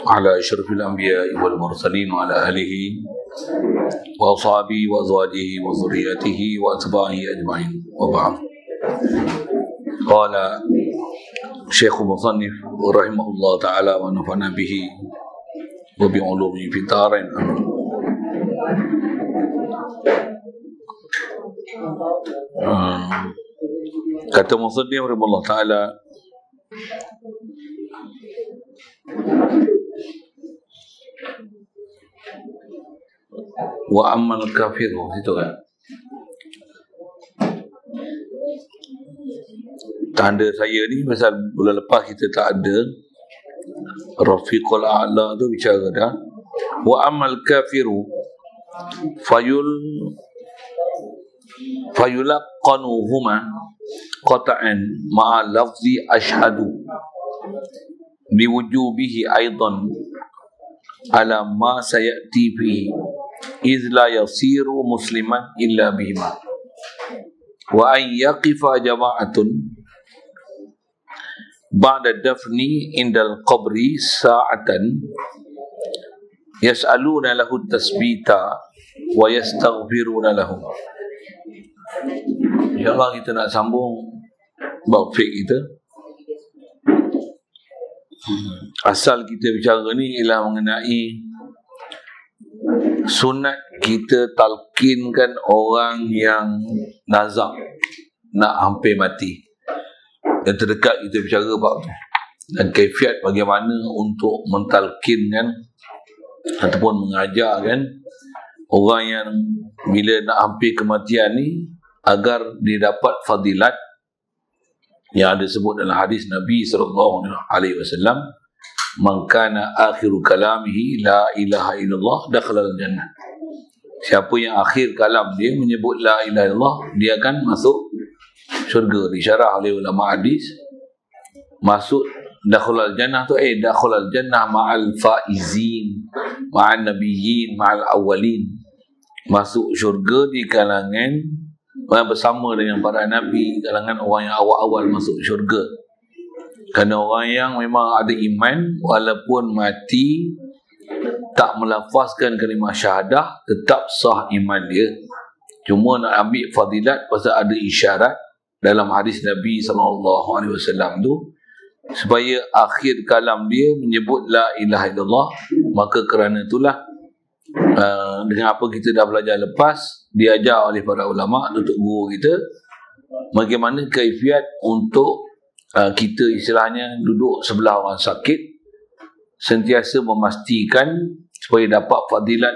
على أشرف الأنبياء والمرسلين وعلى آله وأصحابه وأزواجه وذريته وأتباعه أجمعين وبعد. قال شيخ المصنف رحمه الله تعالى ونفعنا به وبعلومه في الدارين. Kata musannif rahimahullah taala, wa ammal kafir, itu kan tanda saya ni pasal bulan lepas kita tak ada Rafiqul A'la tu bicara dah. Wa ammal kafiru fayulaqqanuhuma qata'an ma'a lafzi ashhadu biwujubihi aidan ala ma sayati fihi iz la yasiru musliman illa bihima wa an yaqifa jama'atun ba'da dafni indal qabri sa'atan yas'aluna lahu tasbita wa yastaghfiruna lahu. InsyaAllah kita nak sambung bab fiqh kita. Asal kita bicara ni ialah mengenai sunat kita talqinkan orang yang nazak nak hampir mati. Yang terdekat kita bicara bab tu, dan kaifiat bagaimana untuk mentalqinkan ataupun mengajarkan orang yang bila nak hampir kematian ni agar dia dapat fadilat yang ada sebut dalam hadis Nabi SAW, man kana akhiru kalamihi la ilaha illallah dakhala al-jannah. Siapa yang akhir kalam dia menyebut la ilaha illallah, dia akan masuk syurga. Disyarah oleh ulama hadis, masuk dakhala al-jannah tu dakhala al-jannah ma'al faizin, ma'al nabiyyin, ma'al awwalin. Masuk syurga di kalangan bersama dengan para nabi, kalangan orang yang awal-awal masuk syurga. Kerana orang yang memang ada iman, walaupun mati tak melafazkan kalimah syahadah, tetap sah iman dia. Cuma nak ambil fadilat pasal ada isyarat dalam hadis Nabi SAW tu, supaya akhir kalam dia menyebut la ilaha illallah. Maka kerana itulah dengan apa kita dah belajar lepas, diajar oleh para ulama, tutup guru kita, bagaimana kaifiat untuk kita istilahnya duduk sebelah orang sakit, sentiasa memastikan supaya dapat fadilat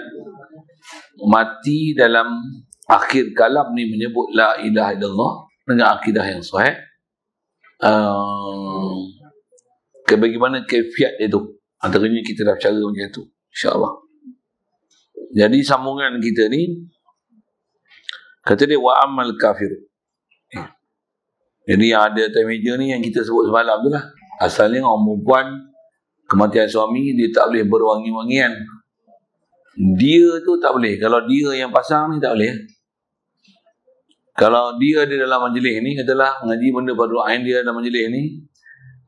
mati dalam akhir kalam ni menyebut la ilaha illallah dengan akidah yang sahih. Bagaimana kaifiat dia tu, antaranya kita dah bercara macam tu, insyaAllah. Jadi sambungan kita ni, kata dia wa amal kafir. Jadi yang ada atas meja ni yang kita sebut semalam tu lah. Asalnya orang perempuan kematian suami, dia tak boleh berwangi-wangian. Dia tu tak boleh. Kalau dia yang pasang ni tak boleh. Kalau dia ada dalam majlis ni, katalah mengaji benda baru ain dia dalam majlis ni,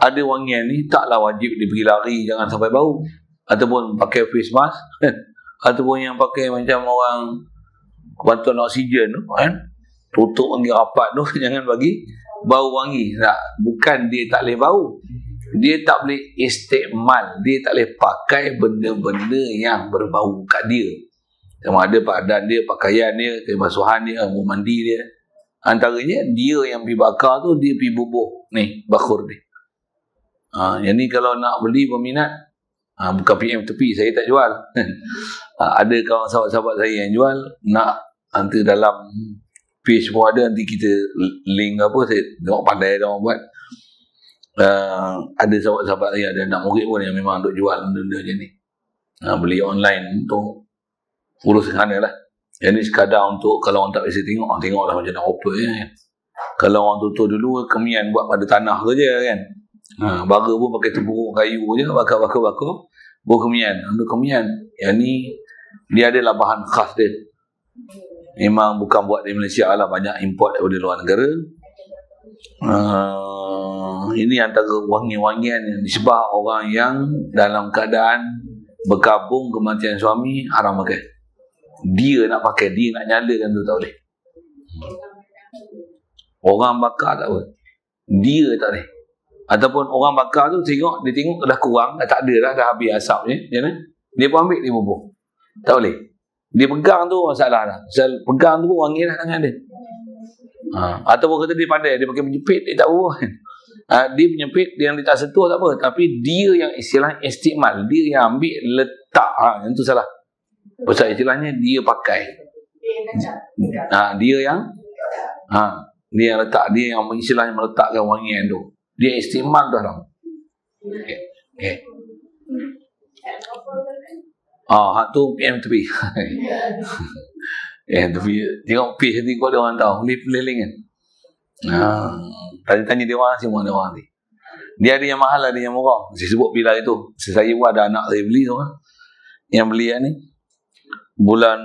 ada wangian ni, taklah wajib dia pergi lari, jangan sampai bau. Ataupun pakai face mask, ataupun yang pakai macam orang bantuan oksigen tu kan, tutup wangi rapat tu, jangan bagi bau wangi. Tak, bukan dia tak boleh bau, dia tak boleh istikmal, dia tak boleh pakai benda-benda yang berbau kat dia. Sama ada padan dia, pakaian dia, kebasuhan dia, mandi dia. Antaranya dia yang pergi bakar tu, dia pergi bubuh ni bakhur ni. Yang ni kalau nak beli berminat, bukan PM tepi, saya tak jual. Ada kawan sahabat-sahabat saya yang jual, nak nanti dalam page pun ada, nanti kita link apa, saya tengok pandai dia orang buat. Ada sahabat-sahabat saya, ada anak murid pun yang memang untuk jual benda-benda macam ni. Beli online untuk urus sana lah. Yang ni sekadar untuk kalau orang tak biasa tengoklah macam nak rupa je kan. Kalau orang tutur dulu, kemian buat pada tanah tu je kan. Bara pun pakai tepung kayu je, bakar-bakar buat kemian. Untuk kemian, yang ni dia adalah bahan khas dia. Memang bukan buat di Malaysia lah, banyak import daripada luar negara. Ini antara wangi-wangian yang disebab orang yang dalam keadaan berkabung kematian suami haram pakai. Dia nak pakai, dia nak nyalakan tu tak boleh. Orang bakar tak apa, dia tak boleh. Ataupun orang bakar tu dia tengok dah kurang, tak ada dah habis asapnya, dia pun ambil, dia bubuh. Tak boleh. Dia pegang tu masalah dah. Pegang tu pun wangi dah tangan dia. Ataupun kata dia pandai, dia pakai menjepit, dia tak bubuh. Dia menyepit, dia yang dia tak sentuh tak apa, tapi dia yang istilah istimal, dia yang ambil letak, yang tu salah. Pasal istilahnya dia pakai. Dia yang letak, dia yang istilahnya meletakkan wangian tu. Dia istimal tu dah. Okay. Hak tu PM tepi. Tepi. Tengok P nanti kau ada orang tahu. Leling kan. Tanya dia orang semua ada orang ni. Dia ada yang mahal, ada yang murah. Saya sebut bila itu. Saya pun ada anak saya beli tu. Yang beli ni. Bulan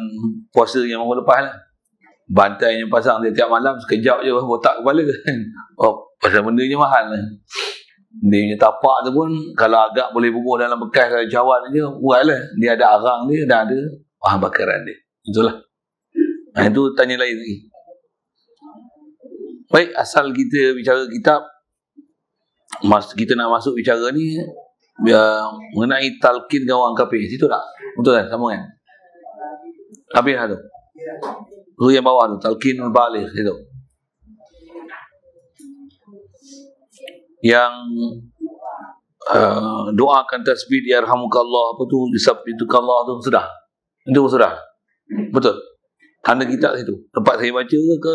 puasa yang minggu lepas lah. Bantai yang pasang dia tiap malam sekejap je botak kepala. Pasal benda je mahal lah. Dia punya tapak tu pun kalau agak boleh bubuh dalam bekas dalam cawan je, buat lah. Dia ada arang dia, dah ada bahan bakaran dia. Itulah. Itu tanya lain lagi. Baik, asal kita bicara kitab, kita nak masuk bicara ni mengenai talqin dengan orang kafir. Situ tak? Betul kan? Sama kan? Habis lah tu. Tu yang bawah tu, talqinul baligh itu. Yang doakan tasbih yarhamukallah, apa tu, disabitukallah tu sudah. Itu sudah. Betul. Anda kitab situ. Tempat saya baca ke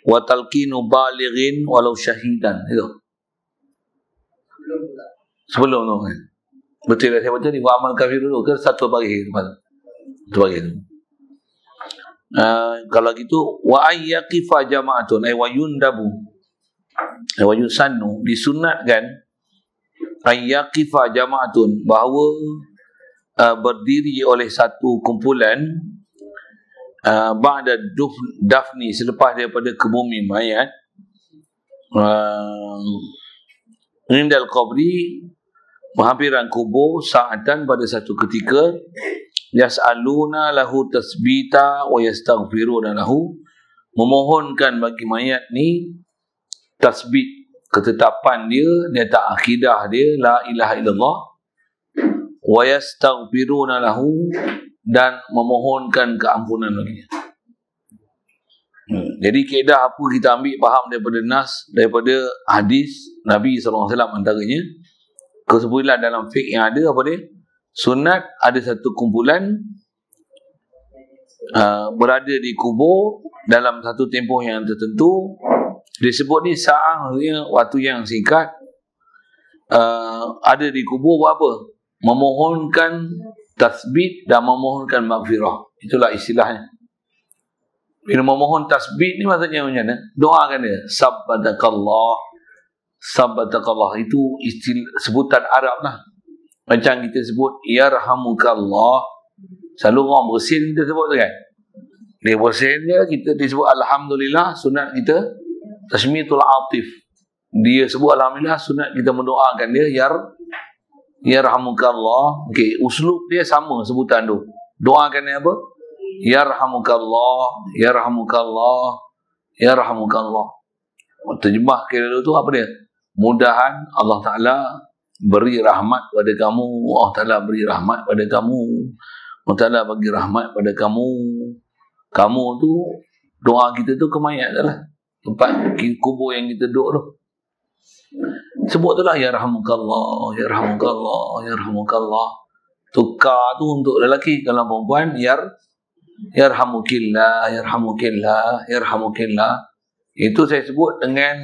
wa talqinu balighin walau syahidan itu. Sebelum tu kan. Betul lah saya baca ni wa amal kafir dulu ke satu bagi tempat. Satu bagi tu. Kalau gitu wa ayyaqifa jama'atun ay wa yundabu wa yusannu, disunatkan ayyaqifa jama'atun, bahawa berdiri oleh satu kumpulan ba'da dafni, selepas daripada kebumi mayat, indal qabri, berhampiran kubur, sa'atan, pada satu ketika, yas'aluna lahu tasbita wa yastaghfiruna lahu, memohonkan bagi mayat ni tasbit, ketetapan dia tak akidah dia la ilaha illallah, wa yastaghfiruna lahu, dan memohonkan keampunan baginya. Jadi kaedah apa kita ambil faham daripada nas, daripada hadis Nabi SAW antaranya. Kesimpulan dalam fiqh yang ada apa dia? Sunat ada satu kumpulan berada di kubur dalam satu tempoh yang tertentu. Disebut ni sa'ah, waktu yang singkat, ada di kubur buat apa? Memohonkan tasbih dan memohonkan maghfirah. Itulah istilahnya. Bila memohon tasbih ni maksudnya macam mana? Doakan dia. Sabbatakallah. Sabbatakallah. Itu sebutan Arab lah. Macam kita sebut yarhamukallah. Selalu orang bersin kita sebut tu kan. Dia bersin dia, kita disebut alhamdulillah, sunat kita tasmiyatul atif. Dia sebut alhamdulillah, sunat kita mendoakan dia yarhamukallah. Okey, uslub dia sama sebutan tu. Doakan dia apa? Yarhamukallah, yarhamukallah, yarhamukallah. Terjemah kira tu apa dia? Mudahan Allah Ta'ala beri rahmat pada kamu. Allah Ta'ala beri rahmat pada kamu. Allah Ta'ala bagi rahmat pada kamu. Kamu tu, doa kita tu ke mayat lah. Tempat kubur yang kita duduk tu. Sebut tu lah yarhamukallah, yarhamukallah, yarhamukallah. Tukar tu untuk lelaki. Kalau perempuan yarhamukillah, yarhamukillah, yarhamukillah. Itu saya sebut dengan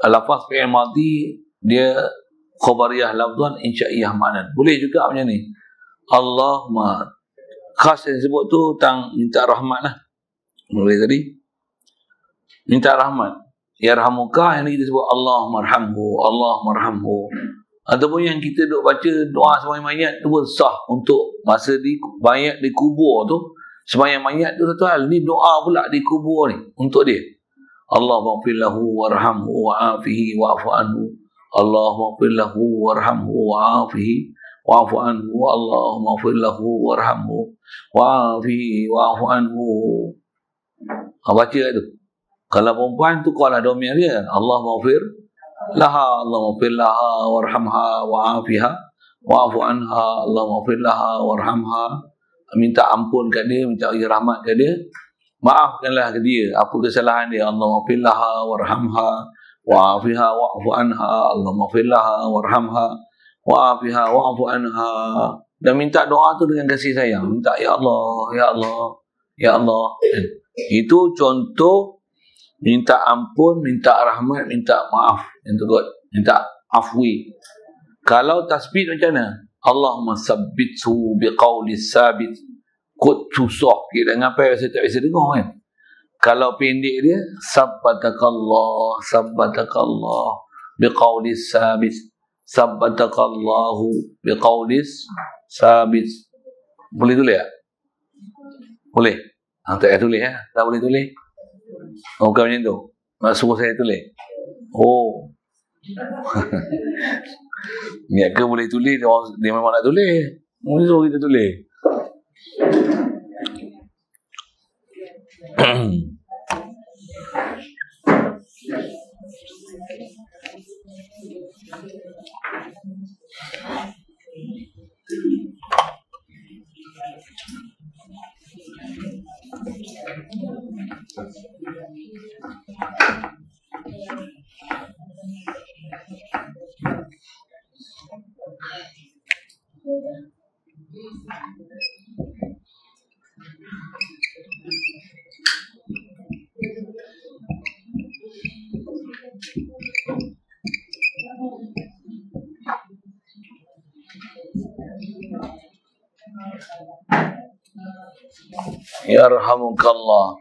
lafaz fi'il madhi, dia khabariyah lafzan, insya'iyah ma'nan. Boleh juga macam ni. Allahumma, khas yang sebut tu tentang minta rahmat lah. Boleh tadi minta rahmat. Yarhamuka, yang kita sebut Allahumma arhamhu, Allahumma arhamhu. Ataupun yang kita duk baca doa sembahyang mayat tu pun sah untuk masa di mayat di kubur tu. Sembahyang mayat tu satu hal, ni doa pula di kubur ni untuk dia. Allahumma ighfir lahu warhamhu wa'afihi wa'fu anhu. Allahumma ighfir lahu warhamhu wa'afihi wa'fu anhu. Allahumma ighfir lahu warhamhu wa'afihi wa'fu anhu. Baca tu. Kalau perempuan tu kalau domir dia, Allahumma ighfir laha, Allahumma ighfir laha warhamha wa'afiha wa'fu anha. Allahumma ighfir laha warhamha. Minta ampun kat dia, minta rahmat kat dia, maafkanlah ke dia apa kesalahan dia. Allahumma ighfir laha warhamha wa'afiha wa'fu anha. Allahumma ighfir laha warhamha wa'afiha wa'fu anha. Dan minta doa tu dengan kasih sayang, minta ya Allah, ya Allah, ya Allah. Itu contoh minta ampun, minta rahmat, minta maaf, minta afwi. Kalau tasbih macam mana? Allahumma sabbithu biqaulis sabit. Kod susah kita ngapai saya tak biasa dengar kan. Kalau pendek dia sabbatakallah, sabbatakallah biqaulis sabit, sabbatakallahu biqaulis sabit. Boleh tulis tak? Boleh. Tak payah tulis ya. Tak boleh tulis. Oh, bukan macam tu. Nak suruh saya tulis. Oh. Niat ke boleh tulis, dia memang nak tulis. Suruh kita tulis. Yarhamukallah.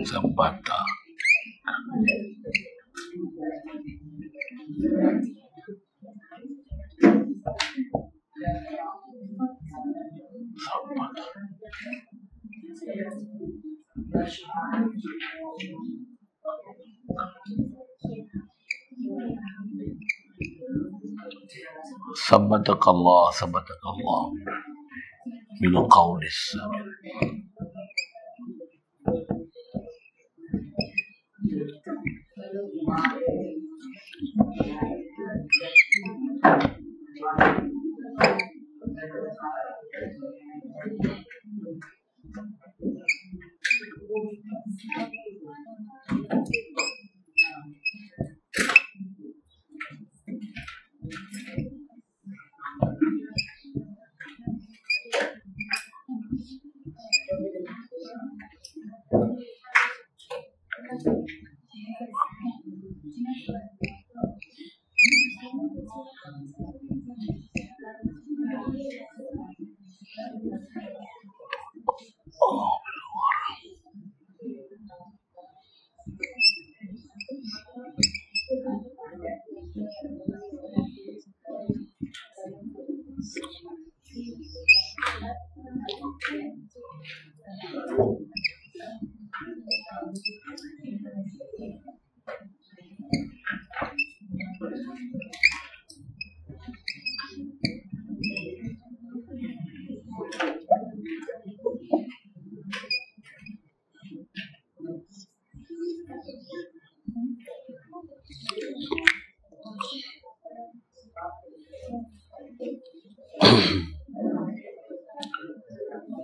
Sabata. Sabatakallah, sabatakallah bil qaulis sabit.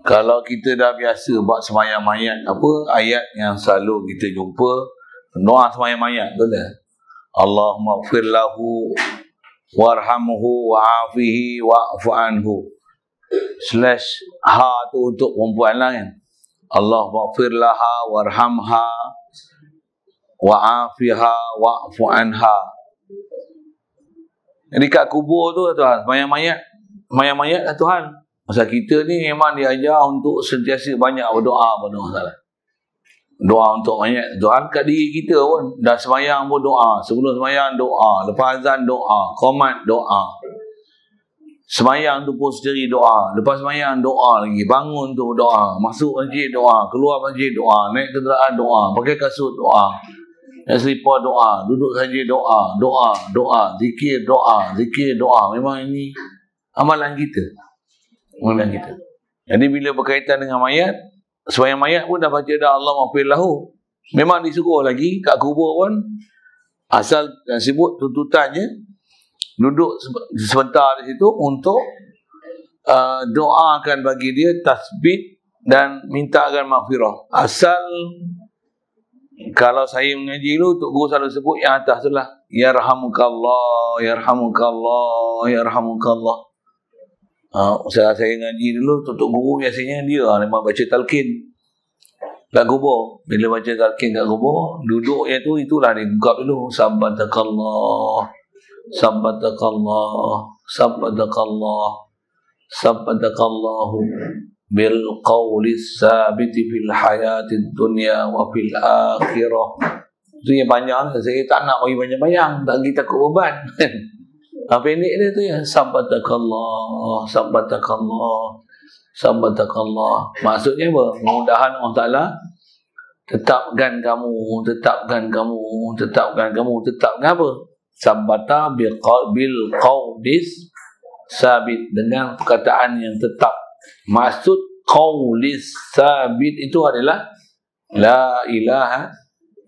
Kalau kita dah biasa buat sembahyang mayat, apa ayat yang selalu kita jumpa doa sembahyang mayat tu lah. Allahumma ighfir lahu warhamhu wa'afihi wa'fu anhu. /ha tu untuk perempuan lah kan. Allahumma ighfir laha warhamha wa'afiha wa'fu anha. Jadi kat kubur tu Tuhan, sembahyang mayat lah Tuhan. Masa kita ni memang diajar untuk sentiasa banyak berdoa pada Allah. Doa untuk mayat. Tuhan kat diri kita pun. Dah sembahyang pun doa. Sebelum sembahyang doa. Lepas azan doa. Qomat doa. Semayang tu pun sendiri doa. Lepas semayang doa lagi. Bangun tu doa. Masuk masjid doa. Keluar masjid doa. Naik kenderaan doa. Pakai kasut doa. Naik selipar doa. Duduk saja doa. Doa. Doa. Zikir doa. Zikir doa. Memang ini amalan kita. Amalan kita. Jadi bila berkaitan dengan mayat, semayang mayat pun dah baca dah Allah maghfirlahu. Memang disuruh lagi kat kubur pun. Asal sebut tuntutannya, duduk sebentar di situ untuk doakan bagi dia tasbih dan mintakan maghfirah. Asal kalau saya mengaji dulu, Tok Guru selalu sebut yang atas tu lah, yarhamukallah, yarhamukallah, yarhamukallah. Saya ngaji dulu, Tok Guru biasanya dia memang baca talqin kat kubur. Bila baca talqin kat kubur, duduknya tu itulah dia gugap dulu, sabbatakallah, sabbatakallah, sabbatakallah, sabbatakallahu bil qawlis sabiti fil hayatid dunya wa fil akhirah. Itu yang panjang, saya tak nak bagi panjang-panjang, tak kita takut beban. Pendek dia tu ya, sabbatakallah, sabbatakallah, sabbatakallah. Maksudnya apa? Mudah-mudahan Allah Ta'ala tetapkan kamu, tetapkan kamu, tetapkan kamu, tetapkan apa? Sabbata bil qawlis sabit, dengan perkataan yang tetap. Maksud qawlis sabit itu adalah la ilaha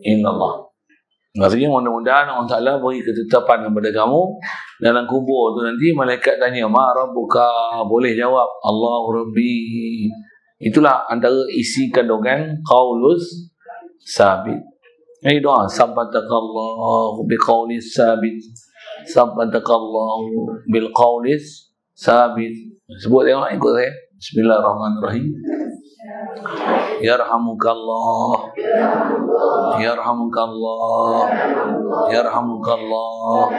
illallah. Maksudnya mudah-mudahan Allah Ta'ala beri ketetapan kepada kamu dalam kubur tu. Nanti malaikat tanya, ma rabbuka, boleh jawab Allahu Rabbi. Itulah antara isi kandungan qaulus sabit. Ini doa, sabbatakallahu biqaulis sabit, sabbatakallahu bilqaulis sabit. Sebut tengok, ikut saya. Bismillahirrahmanirrahim. Yarhamukallah, yarhamukallah, yarhamukallah,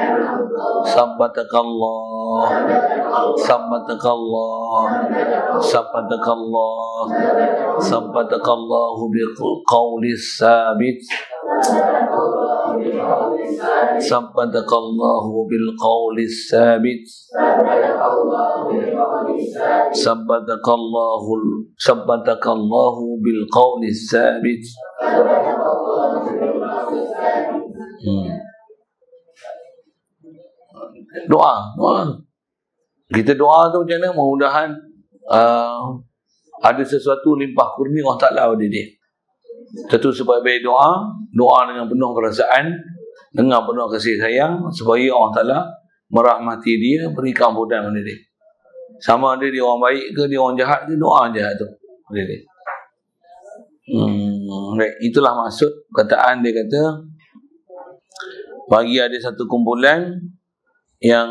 sabbatakallah, sabbatakallah, sabbatakallah, sabbatakallahu biqaulis sabit, sabbatakallahu bilqaulis sabit, sabbatakallahu bilqaulis sabit. Doa. Kita doa tu macam mana? Mudah-mudahan ada sesuatu limpah kurnia Allah Ta'ala pada dia. Satu sebaik-baik doa, doa dengan penuh perasaan, dengan penuh kasih sayang, supaya Allah Ta'ala merahmati dia, beri keampunan pada dia. Sama ada dia orang baik ke, dia orang jahat ke, doa jahat tu pada dia. Itulah maksud kataan dia kata, bagi ada satu kumpulan yang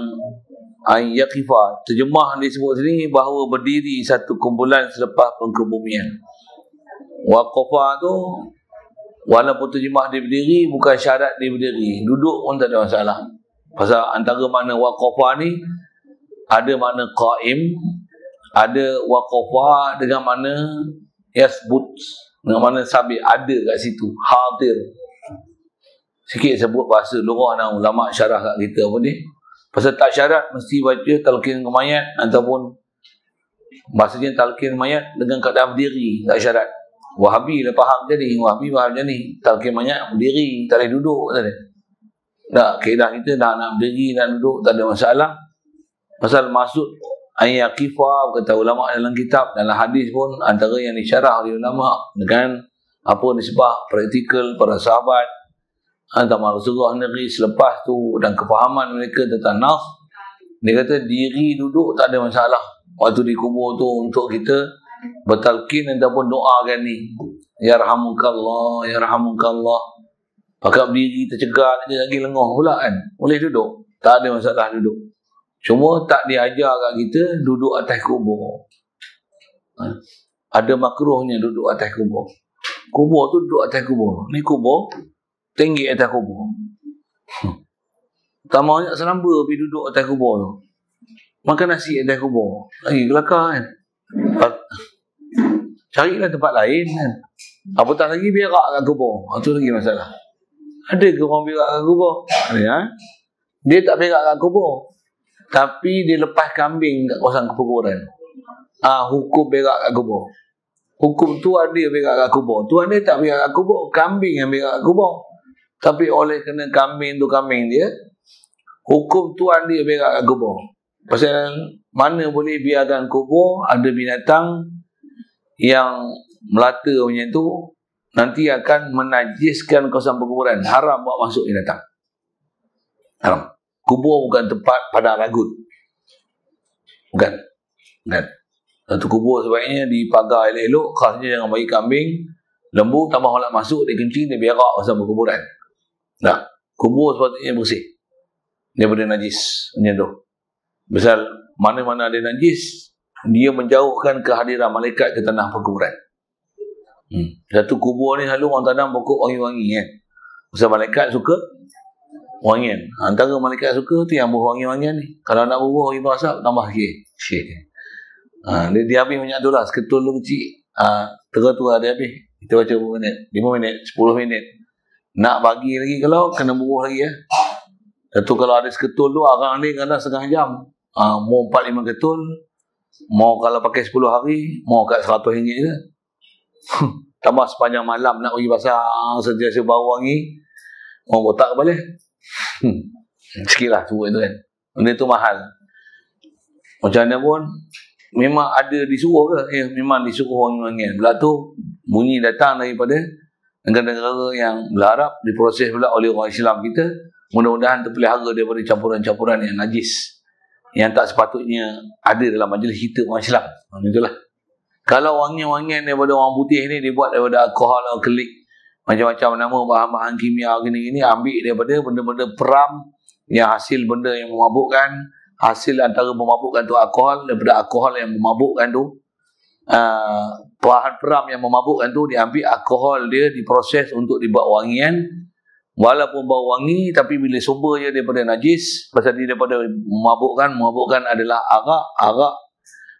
yaqifa, terjemah dia sebut sini bahawa berdiri satu kumpulan selepas pengkebumian. Waqafa tu walaupun terjemah dia berdiri, bukan syarat dia berdiri, duduk pun tak ada masalah. Pasal antara makna waqafa ni ada makna qaim, ada waqafa dengan makna yasbut, dengan makna sabit, ada kat situ, hadir. Sikit sebut bahasa lorah dan ulama syarah kat kita apa ni. Pasal tak syarat mesti baca talqin ke mayat, ataupun bahasanya talqin mayat dengan keadaan berdiri, tak syarat. Wahabi dah faham jadi, Wahabi faham macam ni, talqin mayat berdiri, tak boleh duduk, tak ada. Tak, kaedah kita nak berdiri, nak duduk, tak ada masalah. Pasal maksud ayyaqifa, kata ulama dalam kitab, dalam hadis pun antara yang disyarah oleh ulama dengan apa nisbah praktikal para sahabat antara Rasulullah sendiri selepas tu dan kefahaman mereka tentang nas. Dia kata diri duduk tak ada masalah waktu di kubur tu untuk kita bertalqin ataupun doakan ni, yarhamukallah, yarhamukallah. Pakai berdiri tercegat dia lagi lengoh pula kan, boleh duduk, tak ada masalah duduk. Cuma tak diajar kat kita duduk atas kubur. Ada makruhnya duduk atas kubur. Kubur tu duduk atas kubur. Ni kubur tinggi atas kubur. Tak mau nak selamba pergi duduk atas kubur tu. Makan nasi atas kubur. Lagi kelakar kan. Carilah tempat lain kan. Apatah lagi berak kat kubur. Itu lagi masalah. Ada ke orang berak kat kubur? Ada, ha? Dia tak berak kat kubur. Tapi dia lepas kambing kat kawasan perkuburan. Hukum berak kat kubur. Hukum tuan dia berak kat kubur. Tuan dia tak berak kat kubur, kambing yang berak kat kubur. Tapi oleh kena kambing tu kambing dia, hukum tuan dia berak kat kubur. Pasal mana boleh biarkan kubur ada binatang yang melata macam tu, nanti akan menajiskan kawasan perkuburan. Haram bawa masuk binatang. Haram. Kubur bukan tempat padang ragut. Bukan. Satu kubur sebaiknya dipagar elok-elok, khasnya jangan bagi kambing, lembu, tambah orang masuk, dia kencing, dia berak kawasan perkuburan. Tak. Kubur sepatutnya bersih daripada najis. Macam tu. Pasal mana-mana ada najis, dia menjauhkan kehadiran malaikat ke tanah perkuburan. Satu kubur ni selalu orang tanam pokok wangi-wangi kan. Pasal malaikat suka wangian. Antara malaikat suka tu yang berwangi-wangian ni. Kalau nak bubuh wangi berasap, tambah sikit. Dia habis banyak tu lah. Seketul tu kecil. Tengah tu ada habis. Kita baca berapa minit? 5 minit, 10 minit. Nak bagi lagi kalau kena bubuh lagi ya. Satu kalau ada seketul tu, arang ni kadang setengah jam. Mau 4-5 ketul. Mau kalau pakai 10 hari, mau kat RM100 je. Tambah sepanjang malam nak pergi pasang sentiasa bau wangi. Mau botak balik. Sikit lah tu kan. Benda tu mahal. Macam mana pun memang ada disuruh ke? Ya, memang disuruh wangi-wangian. Pula tu bunyi datang daripada negara-negara yang berharap diproses pula oleh orang Islam kita. Mudah-mudahan terpelihara daripada campuran-campuran yang najis, yang tak sepatutnya ada dalam majlis kita orang Islam. Itulah. Kalau wangi-wangian daripada orang putih ni dibuat daripada alkohol, alkoholik, macam-macam nama bahan-bahan kimia gini-gini, ambil daripada benda-benda peram yang hasil benda yang memabukkan, hasil antara memabukkan tu alkohol, daripada alkohol yang memabukkan tu, bahan peram yang memabukkan tu diambil alkohol dia diproses untuk dibuat wangian. Walaupun bau wangi, tapi bila sumbernya daripada najis, pasal dia daripada memabukkan adalah arak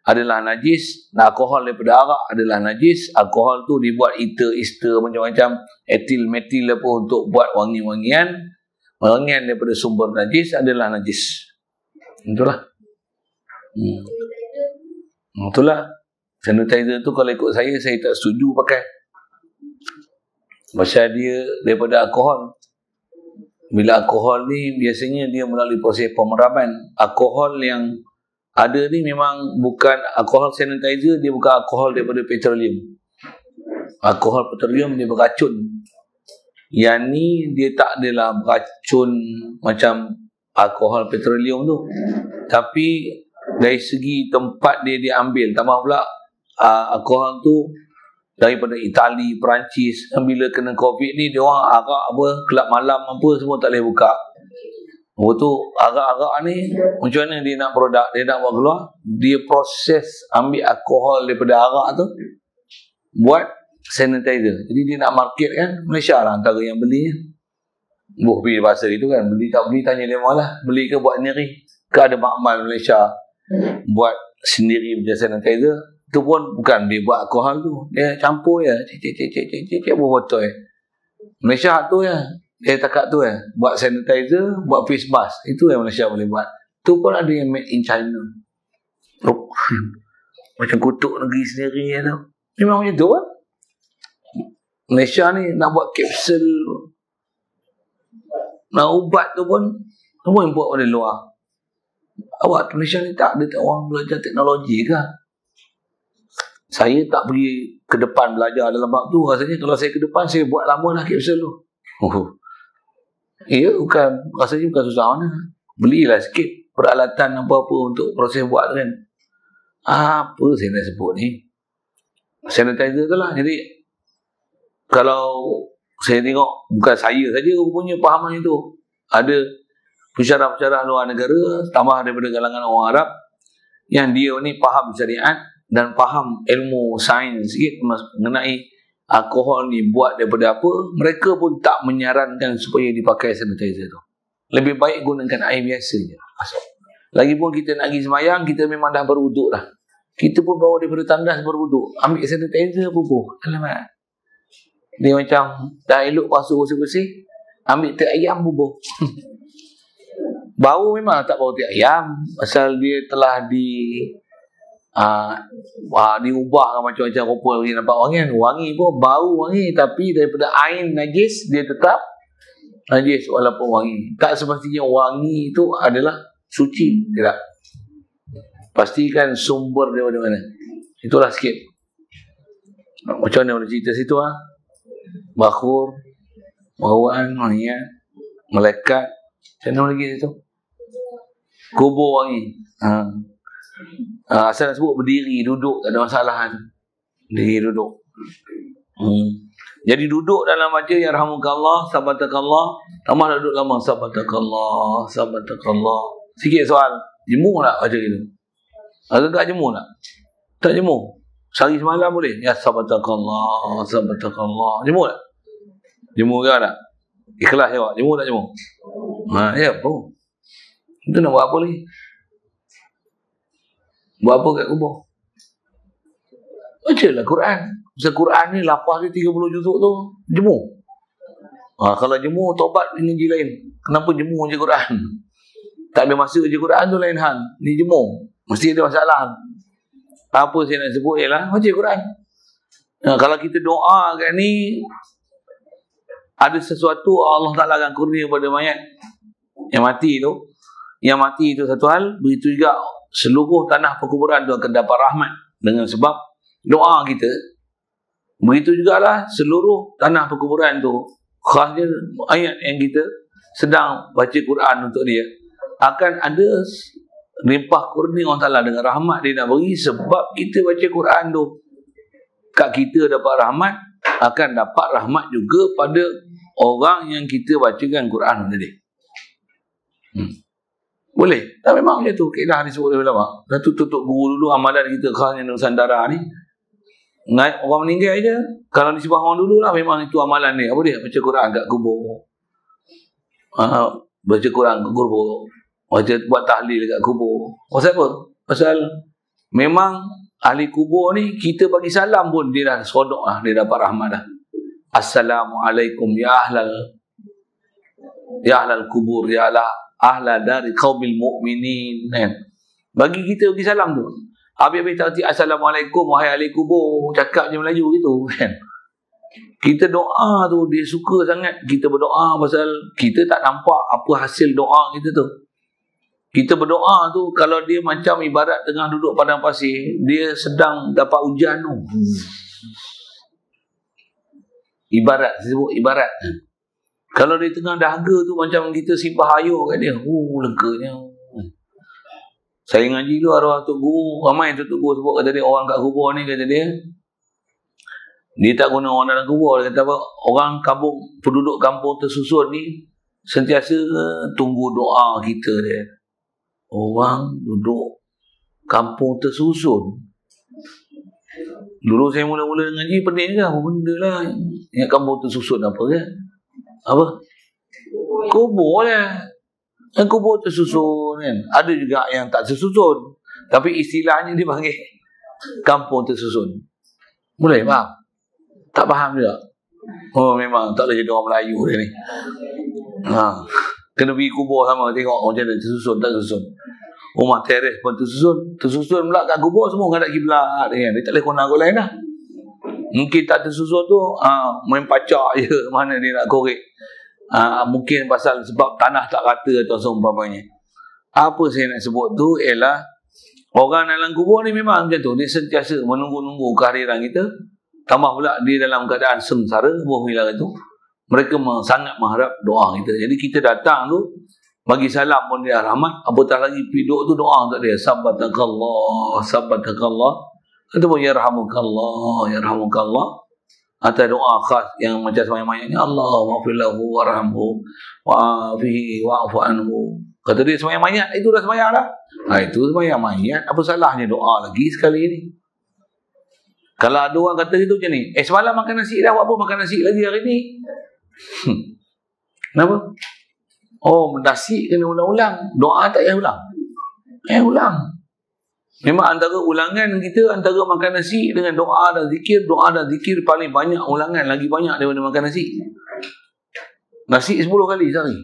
adalah najis, alkohol daripada arak adalah najis. Alkohol tu dibuat ester macam-macam, etil, metil apa untuk buat wangi-wangian. Wangian daripada sumber najis adalah najis. Itulah. Itulah. Sanitizer tu kalau ikut saya tak setuju pakai. Pasal dia daripada alkohol. Bila alkohol ni biasanya dia melalui proses pemeraman. Alkohol yang ada ni memang bukan alkohol sanitizer, dia bukan alkohol daripada petroleum. Alkohol petroleum dia beracun. Yang ni dia tak adalah beracun macam alkohol petroleum tu. Tapi dari segi tempat dia diambil, tambah pula alkohol tu daripada Itali, Perancis. Bila kena COVID ni, dia orang arak apa, kelab malam apa semua tak boleh buka. Lepas tu arak-arak ni macam mana dia nak produk, dia nak buat keluar, dia proses ambil alkohol daripada arak tu buat sanitizer. Jadi dia nak market kan, Malaysia lah antara yang beli. Pergi bahasa itu kan, beli tak beli tanya dia malah, beli ke buat sendiri ke ada makmal Malaysia buat sendiri punya sanitizer. Tu pun bukan dia buat alkohol tu, dia campur je, cek botol. Malaysia tu ya, dia takat tu ya, buat sanitizer, buat face mask, itu yang Malaysia boleh buat. Tu pun ada yang made in China. Macam kutuk negeri sendiri tu. Memang macam tu kan. Malaysia ni nak buat kapsul, nak ubat tu pun semua import dari luar. Awak Malaysia ni tak ada orang belajar teknologi ke? Saya tak pergi ke depan belajar dalam bab tu. Rasanya kalau saya ke depan, saya buat lama dah kapsul tu. Ya, rasanya bukan susah mana. Belilah sikit peralatan apa-apa untuk proses buat kan. Apa saya nak sebut ni? Sanitizer tu lah. Jadi, kalau saya tengok, bukan saya saja punya pahaman itu. Ada pensyarah-pensyarah luar negara, tambah daripada kalangan orang Arab, yang dia ni faham syariat dan faham ilmu sains sikit mengenai alkohol ni buat daripada apa. Mereka pun tak menyarankan supaya dipakai sanitizer tu. Lebih baik gunakan air biasa je. Lagipun kita nak pergi semayang, kita memang dah berwuduk dah. Kita pun bawa daripada tandas berwuduk, ambil sanitizer bubuh. Alamak, dia macam dah elok basuh bersih-bersih, ambil teh ayam bubuh. Bau memang tak bau tiap ayam, asal dia telah diubah macam-macam rupa bagi nampak wangi. Wangi pun bau wangi, tapi daripada ain najis dia tetap najis walaupun wangi. Tak semestinya wangi itu adalah suci, tidak. Pastikan sumber dia dari mana. Itulah sikit. Macam mana boleh cerita situ bakhur, bauan, wangi, malaikat. Macam mana lagi situ? Kubur wangi. Asal nak sebut berdiri, duduk, tak ada masalah kan. Berdiri, duduk. Jadi duduk dalam baca ya rahmukallah, sabatakallah. Lama dah duduk lama, sabatakallah, sabatakallah. Sikit soal, jemu tak baca gitu? Agak jemu tak? Tak jemu. Sehari semalam boleh? Ya sabatakallah, sabatakallah. Jemu tak? Jemu ke tak? Ikhlas jawab. Jemu tak jemu? Ya apa? Itu nak buat apa lagi? Buat apa kat kubur? Bacalah Quran. Pasal Quran ni lapar dia 30 juzuk tu. Jemu. Kalau jemu, tobat dengan je lain. Kenapa jemu je Quran? Tak ada masa je Quran tu lain hal. Ni jemu. Mesti ada masalah. Apa saya nak sebut ialah baca Quran. Kalau kita doa kat ni, ada sesuatu Allah Ta'ala akan kurnia pada mayat yang mati tu. Yang mati itu satu hal. Begitu juga seluruh tanah perkuburan tu akan dapat rahmat dengan sebab doa kita. Begitu jugalah seluruh tanah perkuburan tu, khasnya ayat yang kita sedang baca Quran untuk dia, akan ada limpah kurnia Allah Ta'ala dengan rahmat dia nak beri sebab kita baca Quran tu. Kat kita dapat rahmat, akan dapat rahmat juga pada orang yang kita bacakan Quran untuk dia. Boleh? Tak, memang macam tu. Kaedah disebut oleh ulama. Dah tutup guru dulu amalan kita khasnya Nusantara ni. Orang meninggal je. Kalau di sebuah orang dulu lah, memang itu amalan ni. Apa dia? Baca Quran kat kubur. Baca Quran kat kubur. Buat tahlil kat kubur. Pasal apa? Pasal memang ahli kubur ni, kita bagi salam pun dia dah sodok lah. Dia dapat rahmat dah. Assalamualaikum ya ahlal kubur ya ahla dari qaumil mu'minin. Bagi kita bagi salam tu. Habis-habis tak arti assalamualaikum wahai ahli kubur, cakap je Melayu gitu kan. Kita doa tu dia suka sangat kita berdoa pasal kita tak nampak apa hasil doa kita tu. Kita berdoa tu kalau dia macam ibarat tengah duduk padang pasir, dia sedang dapat hujan tu. Ibarat, disebut ibarat. Kalau dia tengah dahaga tu macam kita simpah air kat dia. Leganya. Saya ngaji dulu arwah Tok Guru. Ramai Tok Guru sebut kata dia, orang kat kubur ni kata dia tak guna orang dalam kubur. Dia kata apa? Orang kampung, penduduk kampung tersusun ni sentiasa tunggu doa kita dia. Orang duduk kampung tersusun. Dulu saya mula-mula ngaji pening kan. Apa benda lah yang kampung tersusun apa kan? Apa? Kubur lah. Yang kubur tersusun kan. Ada juga yang tak tersusun. Tapi istilahnya dia panggil kampung tersusun. Boleh faham? Tak faham juga? Oh memang tak boleh jadi orang Melayu dia ni. Kena pergi kubur sama. Tengok macam mana tersusun tak tersusun. Rumah teres pun tersusun. Tersusun pula kat kubur semua menghadap kiblat kan. Dia tak boleh kena aku lain lah. Mungkin tak tersusun tu main pacak je mana dia nak korek. Mungkin pasal sebab tanah tak rata atau seumpamanya. Apa saya nak sebut tu ialah orang dalam kubur ni memang macam tu. Dia sentiasa menunggu-nunggu kehadiran kita. Tambah pula dia dalam keadaan sengsara, buah tu. Mereka sangat mengharap doa kita. Jadi kita datang tu bagi salam pun dia rahmat. Apatah lagi piduk tu doa untuk dia. Sabatakallah, sabatakallah. Kata pun yarhamukallah, yarhamukallah. Atau doa khas yang macam semayang-mayang ni, Allah maghfirlahu warhamhu wa'afihi wa'afu anhu. Kata dia semayang mayat, itu dah semayang dah. Itu semayang mayat, apa salahnya doa lagi sekali ni? Kalau ada orang kata itu macam ni, semalam makan nasi dah, buat apa makan nasi lagi hari ni? Kenapa? Oh, nasi kena ulang-ulang, doa tak payah ulang. Ulang. Memang antara ulangan kita, antara makan nasi dengan doa dan zikir paling banyak ulangan, lagi banyak daripada makan nasi. Nasi 10 kali sehari.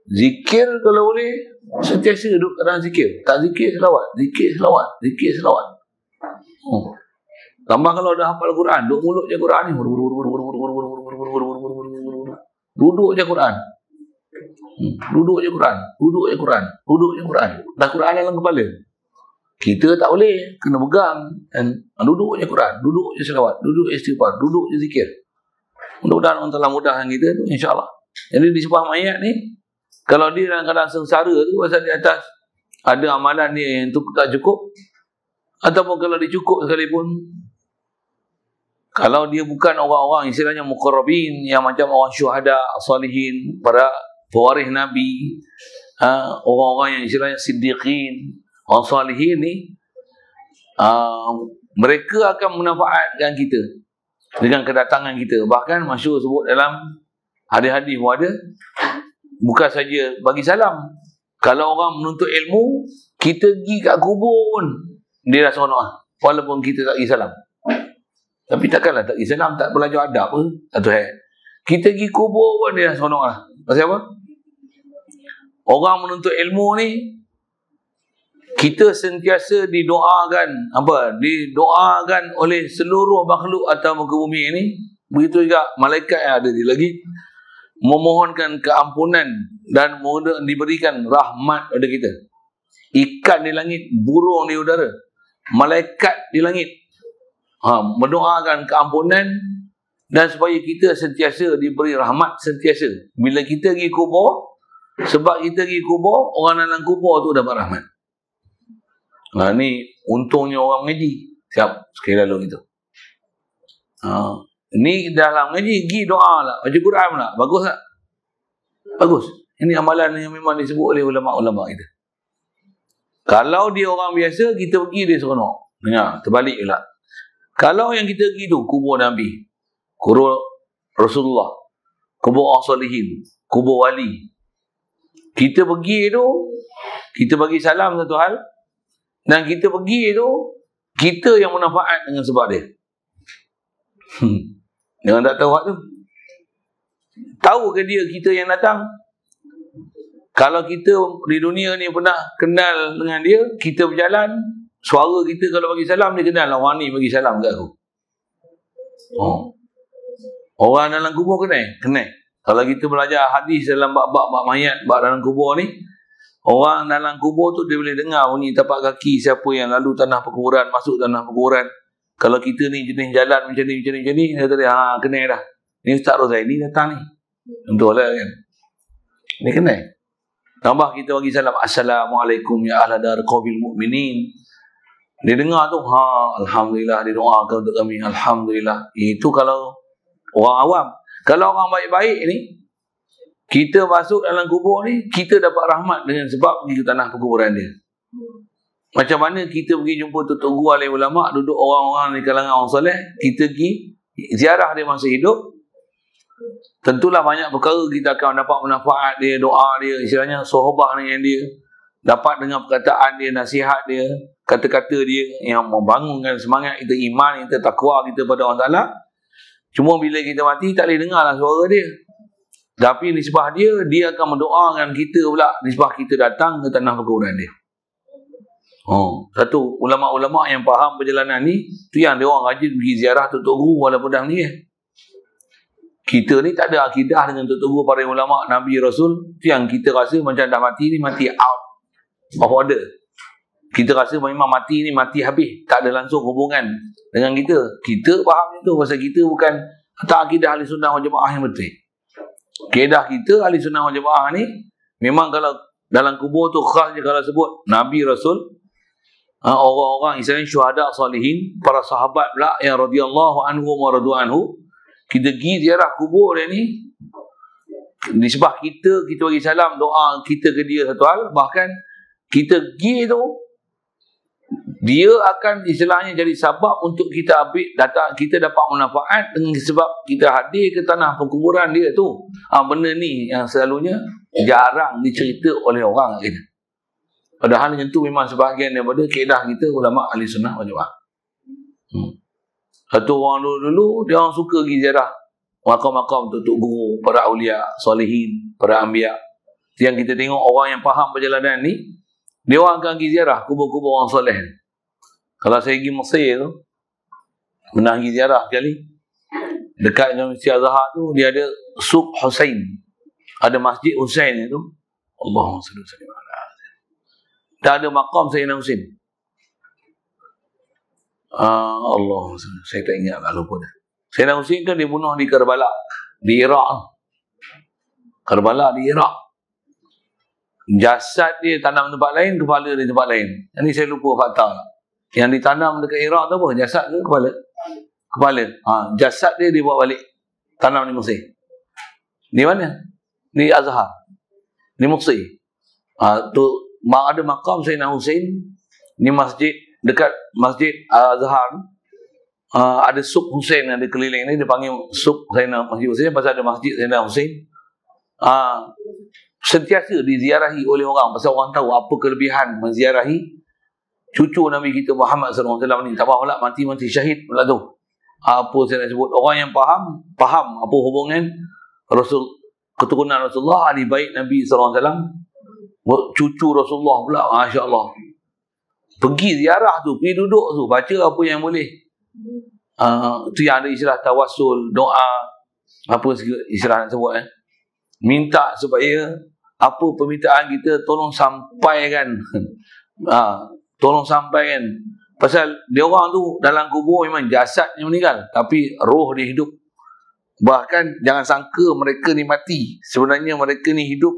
Zikir kalau boleh sentiasa duduk dalam zikir. Tak zikir selawat, zikir selawat, zikir selawat. Tambah kalau dah hafal Quran, duduk mulut je Quran ni. Duduk je Quran. Duduk je Quran, duduk je Quran, duduk je Quran. Dah Quran dalam kepala. Kita tak boleh, kena pegang dan duduk je Quran, duduk je selawat, duduk je istighfar, duduk je zikir. Mudah-mudahan Allah Taala mudahkan kita tu, insya-Allah. Jadi di sebuah mayat ni, kalau dia dalam keadaan sengsara tu, pasal di atas ada amalan dia yang tu tak cukup, ataupun kalau dia cukup sekalipun, kalau dia bukan orang-orang istilahnya muqarrabin, yang macam orang syuhada, salihin, para pewaris Nabi, orang-orang yang istilahnya siddiqin, orang salihin ni, mereka akan memanfaatkan kita dengan kedatangan kita. Bahkan masyhur sebut dalam hadis-hadis pun ada, bukan saja bagi salam. Kalau orang menuntut ilmu, kita pergi kat kubur pun dia dah seronok, walaupun kita tak pergi salam. Tapi takkanlah tak pergi salam, tak belajar adab pun, satu hal. Kita pergi kubur pun dia dah seronok lah. Pasal apa? Orang menuntut ilmu ni, kita sentiasa didoakan, didoakan oleh seluruh makhluk atas muka bumi ini. Begitu juga malaikat yang ada di langit memohonkan keampunan dan diberikan rahmat pada kita. Ikan di langit, burung di udara, malaikat di langit mendoakan keampunan dan supaya kita sentiasa diberi rahmat sentiasa. Bila kita pergi kubur, sebab kita pergi kubur, orang dalam kubur tu dapat rahmat. Ni untungnya orang mengaji. Siap, sekali lalu gitu. Ni dalam mengaji, pergi doa lah, baca Quran lah. Bagus tak? Bagus. Ini amalan yang memang disebut oleh ulama-ulama kita. Kalau dia orang biasa, kita pergi dia seronok. Dengar, terbalik pula. Kalau yang kita pergi tu, kubur Nabi, kubur Rasulullah, kubur orang salihin, kubur wali, kita pergi tu, kita bagi salam satu hal, dan kita pergi tu, kita yang manfaat dengan sebab dia. Jangan tak tahu tu. Tahu ke dia kita yang datang? Kalau kita di dunia ni pernah kenal dengan dia, kita berjalan, suara kita kalau bagi salam, dia kenal orang ni bagi salam kat aku. Orang dalam kubur kenal. Kalau kita belajar hadis dalam bab mayat, bab dalam kubur ni, orang dalam kubur tu dia boleh dengar bunyi tapak kaki siapa yang lalu tanah perkuburan, masuk tanah perkuburan. Kalau kita ni jenis jalan macam ni, dia kata, kenal dah. Ni Ustaz Rozaili datang ni. Contohlah kan. Ni kenal. Tambah kita bagi salam, Assalamualaikum ya ahla dar qaubil mu'minin. Dia dengar tu, Alhamdulillah, dia doakan untuk kami. Alhamdulillah. Itu kalau orang awam. Kalau orang baik-baik ni, kita masuk dalam kubur ni, kita dapat rahmat dengan sebab pergi ke tanah perkuburan dia. Macam mana kita pergi jumpa tutup guru alim ulama, duduk orang-orang di kalangan orang soleh, kita pergi ziarah dia masa hidup, tentulah banyak perkara kita akan dapat manfaat dia, doa dia, istilahnya sohbah dengan dia, dapat dengar perkataan dia, nasihat dia, kata-kata dia yang membangunkan semangat kita, iman kita, takwa kita pada Allah Ta'ala. Cuma bila kita mati, tak boleh dengar lah suara dia. Tapi nisbah dia akan mendoakan kita pula, nisbah kita datang ke tanah perkuburan dia. Satu, ulama-ulama yang faham perjalanan ni, tu yang dia orang rajin pergi ziarah tutup guru walaupun dah ni. Kita ni tak ada akidah dengan tutup guru para ulama, Nabi, Rasul. Tu yang kita rasa macam dah mati ni, mati out of order. Kita rasa memang mati ni, mati habis. Tak ada langsung hubungan dengan kita. Kita faham itu pasal kita bukan atas akidah ahli sunnah wal jamaah yang betul. Kedah kita ahli sunnah wal jamaah ni, memang kalau dalam kubur tu khas je kalau sebut Nabi, Rasul, orang-orang istilahnya syuhada salihin, para sahabat pula yang radhiyallahu anhum wa radu anhu. Kita pergi ziarah kubur dia ni, nisbah kita bagi salam, doa kita ke dia satu hal. Bahkan kita pergi tu, dia akan istilahnya jadi sebab untuk kita kita dapat manfaat dengan sebab kita hadir ke tanah perkuburan dia tu. Benda ni yang selalunya jarang dicerita oleh orang kita. Padahal yang tu memang sebahagian daripada kaedah kita ulama ahli sunnah wal jamaah. Satu orang dulu dia orang suka pergi ziarah makam-makam tutup guru, para aulia, solehin, para anbiya. Yang kita tengok orang yang faham perjalanan ni, dia orang akan pergi ziarah kubur-kubur orang soleh. Kalau saya pergi Mesir tu, pernah pergi ziarah sekali. Dekat dengan Masjid Azhar tu, dia ada Suq Husain. Ada Masjid Husain itu. Allahumma salli wa sallim ala. Dan ada maqam Sayyidina Husain. Allahumma salli. Saya tak ingat, tak lupa dah. Sayyidina Husain kan dibunuh di Karbala, di Iraq. Karbala di Iraq. Jasad dia tanam tempat lain, kepala di tempat lain. Ini saya lupa fakta. Yang ditanam dekat Iraq tu apa? Jasad ke kepala? Kepala. Jasad dia dibawa balik. Tanam di Mesir. Di mana? Di Azhar. Di Mesir. Tu ada makam Sayyidina Husain. Ni masjid, dekat Masjid Azhar. Ada Suq Husain yang di keliling ni. Dia panggil Suq Sayyidina Masjid Husain. Pasal ada Masjid Sayyidina Husain. Sentiasa diziarahi oleh orang. Pasal orang tahu apa kelebihan menziarahi cucu Nabi kita Muhammad SAW ni. Tak apa pula mati-mati syahid pula tu. Apa saya nak sebut, orang yang faham apa hubungan Rasul, keturunan Rasulullah, ahli bait Nabi SAW, cucu Rasulullah pula. Masya Allah, pergi ziarah tu, pergi duduk tu, baca apa yang boleh. Tu yang ada istilah tawassul, doa, apa istilah nak sebut, minta supaya apa permintaan kita tolong sampaikan. Tolong sampaikan. Pasal dia orang tu dalam kubur memang jasadnya meninggal, tapi roh dia hidup. Bahkan jangan sangka mereka ni mati. Sebenarnya mereka ni hidup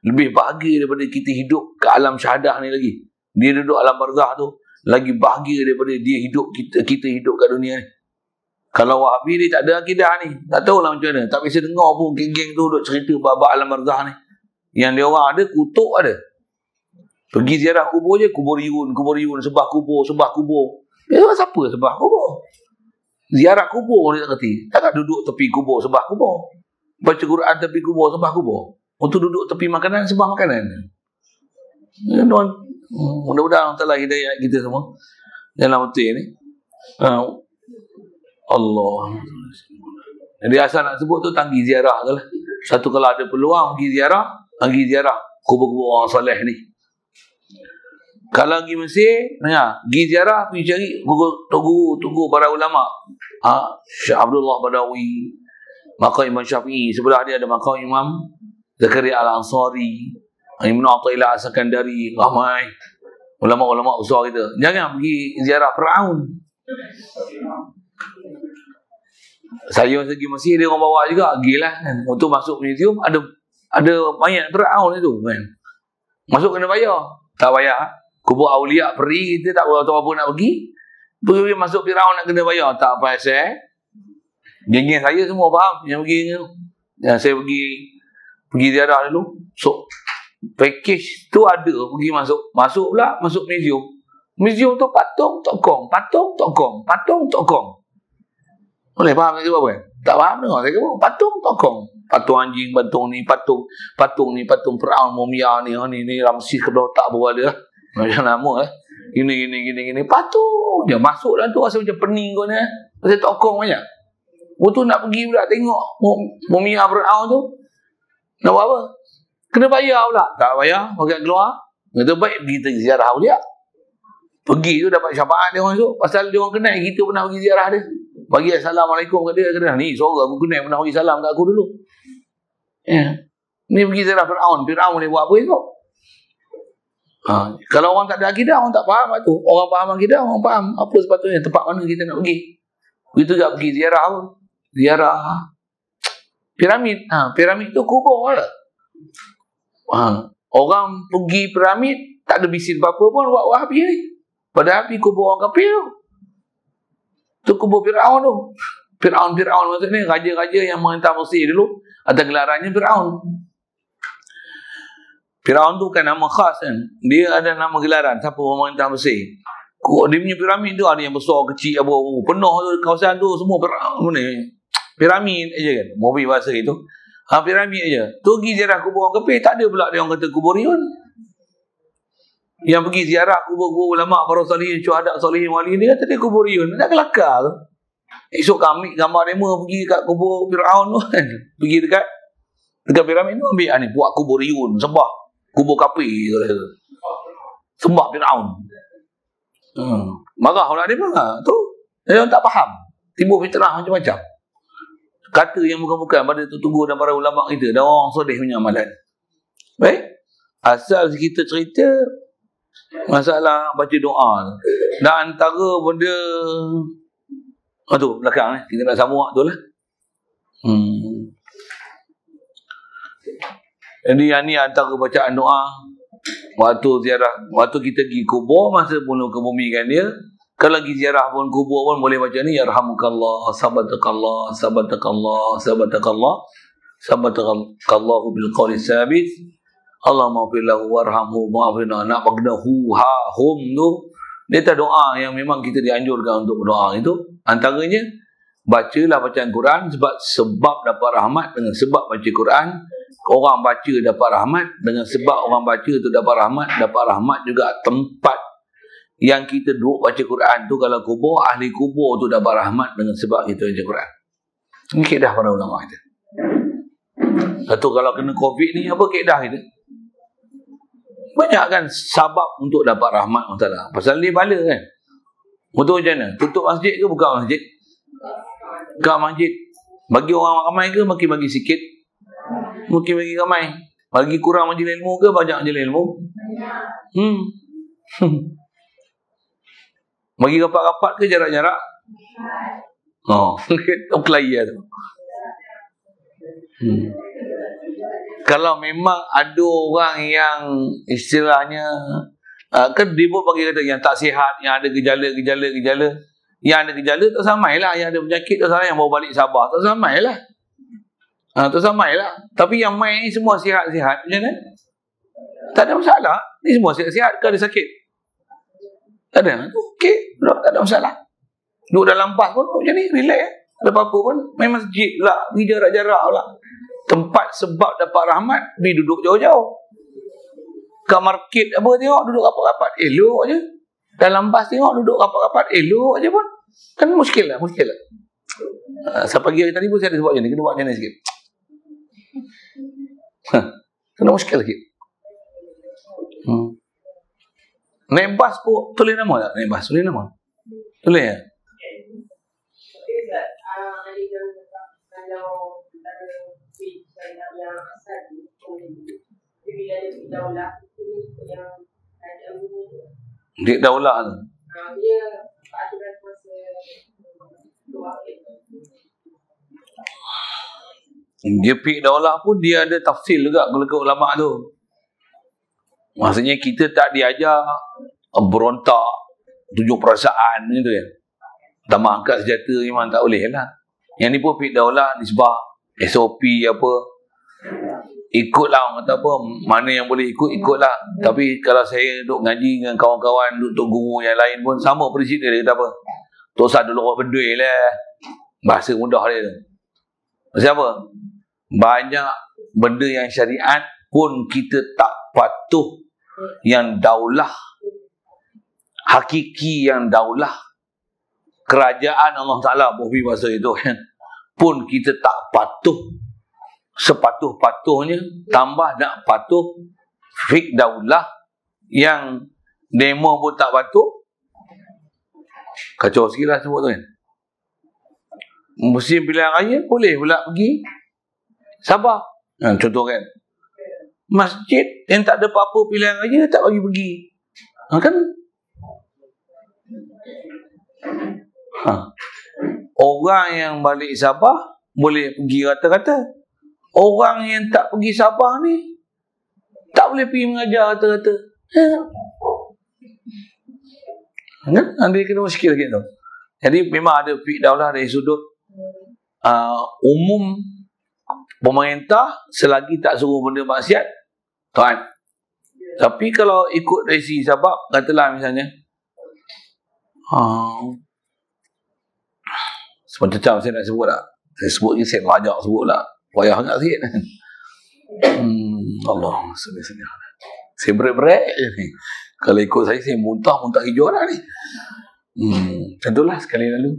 lebih bahagia daripada kita hidup ke alam syahadah ni lagi. Dia duduk alam barzah tu lagi bahagia daripada dia hidup, kita hidup kat dunia ni. Kalau Wahabi ni tak ada akidah ni, tak tahulah macam mana. Tak biasa dengar pun geng-geng tu duduk cerita bab alam barzah ni. Yang dia orang ada, kutuk ada. Pergi ziarah kubur je, kubur Yun, sebah kubur. Siapa sebah kubur? Ziarah kubur dia tak kerti. Takkan duduk tepi kubur, sebah kubur. Baca Quran tepi kubur, sebah kubur. Untuk duduk tepi makanan, sebah makanan. Mudah-mudahan Allah hidayah kita semua dalam betul ni. Allah. Jadi asal nak sebut tu tanggi ziarah tu lah. Satu kalau ada peluang pergi ziarah kubur-kubur orang soleh ni. Kalau pergi Mesir, pergi ziarah, pergi cari tunggu para ulama. Syekh Abdullah Badawi, makam Imam Syafi'i, sebelah dia ada makam Imam Zakaria Al-Ansari, Ibn Athaillah As-Sakandari, ramai ulama-ulama besar kita. Jangan pergi ziarah Firaun. Saya pergi Mesir, dia orang bawa juga, pergilah kan. Untuk masuk museum ada mayat Firaun itu kan. Masuk kena bayar. Tak bayar. Kubur Aulia Peri kita tak tahu apa nak pergi masuk Firaun nak kena bayar. Tak pasal. Geng-geng saya semua faham yang pergi tu. Yang saya pergi ziarah dulu. So package tu ada pergi masuk pula masuk museum. Museum tu patung tokong. Boleh faham saya apa kan? Tak faham dengar saya kata patung tokong. Patung anjing, patung ni, patung Firaun, mumia ni Ramses kepala otak bawa dia. Macam nama gini patung dia masuk dalam tu rasa macam pening kau ni pasal tokong banyak. Waktu nak pergi pula tengok mumia Firaun tu nak buat apa? Kena bayar pula. Tak bayar pakai keluar. Kata baik pergi ziarah dia. Pergi tu dapat syafaat dia orang tu pasal dia orang kenal kita pernah pergi ziarah dia. Bagi assalamualaikum kat dia, kata ni suara aku kenal pernah bagi salam kat aku dulu. Ni pergi ziarah Firaun ni buat apa tu? Kalau orang tak ada akidah, orang tak faham tu. Orang faham akidah, orang faham apa sepatutnya, tempat mana kita nak pergi. Begitu juga pergi ziarah apa? Ziarah piramid. Piramid tu kubur lah. Orang pergi piramid tak ada bisik apa-apa pun buat Wahabi ni. Padahal pergi kubur orang kafir tu. Tu kubur Firaun tu. Firaun maksudnya raja-raja yang merintah Mesir dulu. Ada gelarannya Firaun. Firaun tu kan nama khas kan. Dia ada nama gelaran. Siapa pemerintah Mesir. Dia punya piramid tu ada yang besar, kecil, penuh tu kawasan tu semua piramid aja kan. Mobil bahasa itu. Piramid aja. Tu pergi ziarah kubur orang kafir, tak ada pula dia orang kata kubur Yun. Yang pergi ziarah kubur-kubur ulama, para salihin, syuhada, salihin, wali, dia kata dia kubur Yun. Nak kelakar tu. Esok kami gambar demo pergi kat kubur Firaun tu kan. Pergi dekat Dekat piramid tu ambil ni, buat kubur Iyun, sembah kubur Kapi, sembah Firaun. Marah orang dia marah tu. Dia orang tak faham. Timbul fitnah macam-macam. Kata yang bukan-bukan pada Tutugu dan para ulama kita dan orang soleh punya amalan. Baik. Asal kita cerita masalah baca doa. Dan antara benda tu belakang kita nak sambung tu lah. Jadi yang ni antara bacaan doa waktu ziarah, waktu kita pergi kubur, masa bunuh kebumikan dia, kalau lagi ziarah pun kubur pun boleh baca ni, yarhamukallah, sabatakallah, sabatakallah, sabatakallah, sabatakallahu bil qawli sabit, Allahumma fillahu warhamhu ma'afina, nak bagdahu ha hum tu. Dia tak doa yang memang kita dianjurkan untuk berdoa itu. Antaranya bacalah bacaan Quran, sebab dapat rahmat dengan sebab baca Quran. Orang baca dapat rahmat dengan sebab orang baca tu dapat rahmat juga tempat yang kita duduk baca Quran tu, kalau kubur, ahli kubur tu dapat rahmat dengan sebab kita baca Quran. Ini kaedah para ulama kita. Satu, kalau kena COVID ni, apa kaedah kita? Banyak kan sabab untuk dapat rahmat Allah Ta'ala. Pasal ni bala kan. Betul macam mana? Tutup masjid ke buka masjid? Buka masjid. Bagi orang ramai ke makin bagi sikit? Mungkin bagi ramai. Bagi kurang majlis ilmu ke banyak majlis ilmu? Bagi rapat-rapat ke jarak-jarak? Oh, kelaya tu. Kalau memang ada orang yang istilahnya kan dia pun bagi kata yang tak sihat, yang ada gejala, yang ada gejala tak samailah, yang ada penyakit tak samai, yang bawa balik Sabah tak samailah. Tak samailah. Tapi yang main ni semua sihat-sihat macam mana? Tak ada masalah. Ni semua sihat-sihat ke ada sakit? Tak ada. Okey, tak ada masalah. Duduk dalam bas pun macam ni, relax. Ada apa-apa pun main masjid pula, pergi jarak-jarak pula. Tempat sebab dapat rahmat, pergi duduk jauh-jauh. Kat market apa tengok duduk rapat-rapat, elok je. Dalam bas tengok duduk rapat-rapat, elok je pun. Kan muskil lah. Pagi hari tadi pun saya ada sebab macam ni, kena buat macam ni sikit. Kena muskil sikit. Naik bas pun tulis nama tak? Naik bas tulis nama? Tulis ya? Dik Daulah tu. Dia Pik Daulah pun dia ada tafsir juga ke ulama tu. Maksudnya kita tak diajar berontak, tunjuk perasaan gitu ya. Tambah angkat senjata memang tak boleh lah. Yang ni pun Pik Daulah nisbah SOP apa. Ikutlah orang kata apa, mana yang boleh ikutlah. Tapi kalau saya duduk ngaji dengan kawan-kawan, duduk guru yang lain pun sama prinsip dia kata apa? Tak usah dulu buat berdui lah. Bahasa mudah dia tu. Maksud apa? Banyak benda yang syariat pun kita tak patuh, yang daulah hakiki, yang daulah kerajaan Allah Ta'ala bohbi masa itu pun kita tak patuh sepatuh-patuhnya, tambah nak patuh fik daulah yang demo pun tak patuh. Kacau sikit lah sebut tu kan. Musim pilihan raya boleh pula pergi Sabah. Contoh kan, masjid yang tak ada apa-apa pilihan raya tak bagi pergi. Kan? Orang yang balik Sabah boleh pergi rata-rata. Orang yang tak pergi Sabah ni tak boleh pergi mengajar rata-rata. Kan? Dia kena muskil gitu. Jadi memang ada Pik Daulah dari sudut umum pemerintah, selagi tak suruh benda maksiat taat. Tapi kalau ikut dari segi sebab, katalah misalnya macam saya nak sebut tak? Saya sebut ni saya belajar sebut lah. Payah sangat sikit. Allah sedih-sedih. Saya berat-berat ni. Kalau ikut saya muntah hijau lah ni. Macam itulah sekali lalu.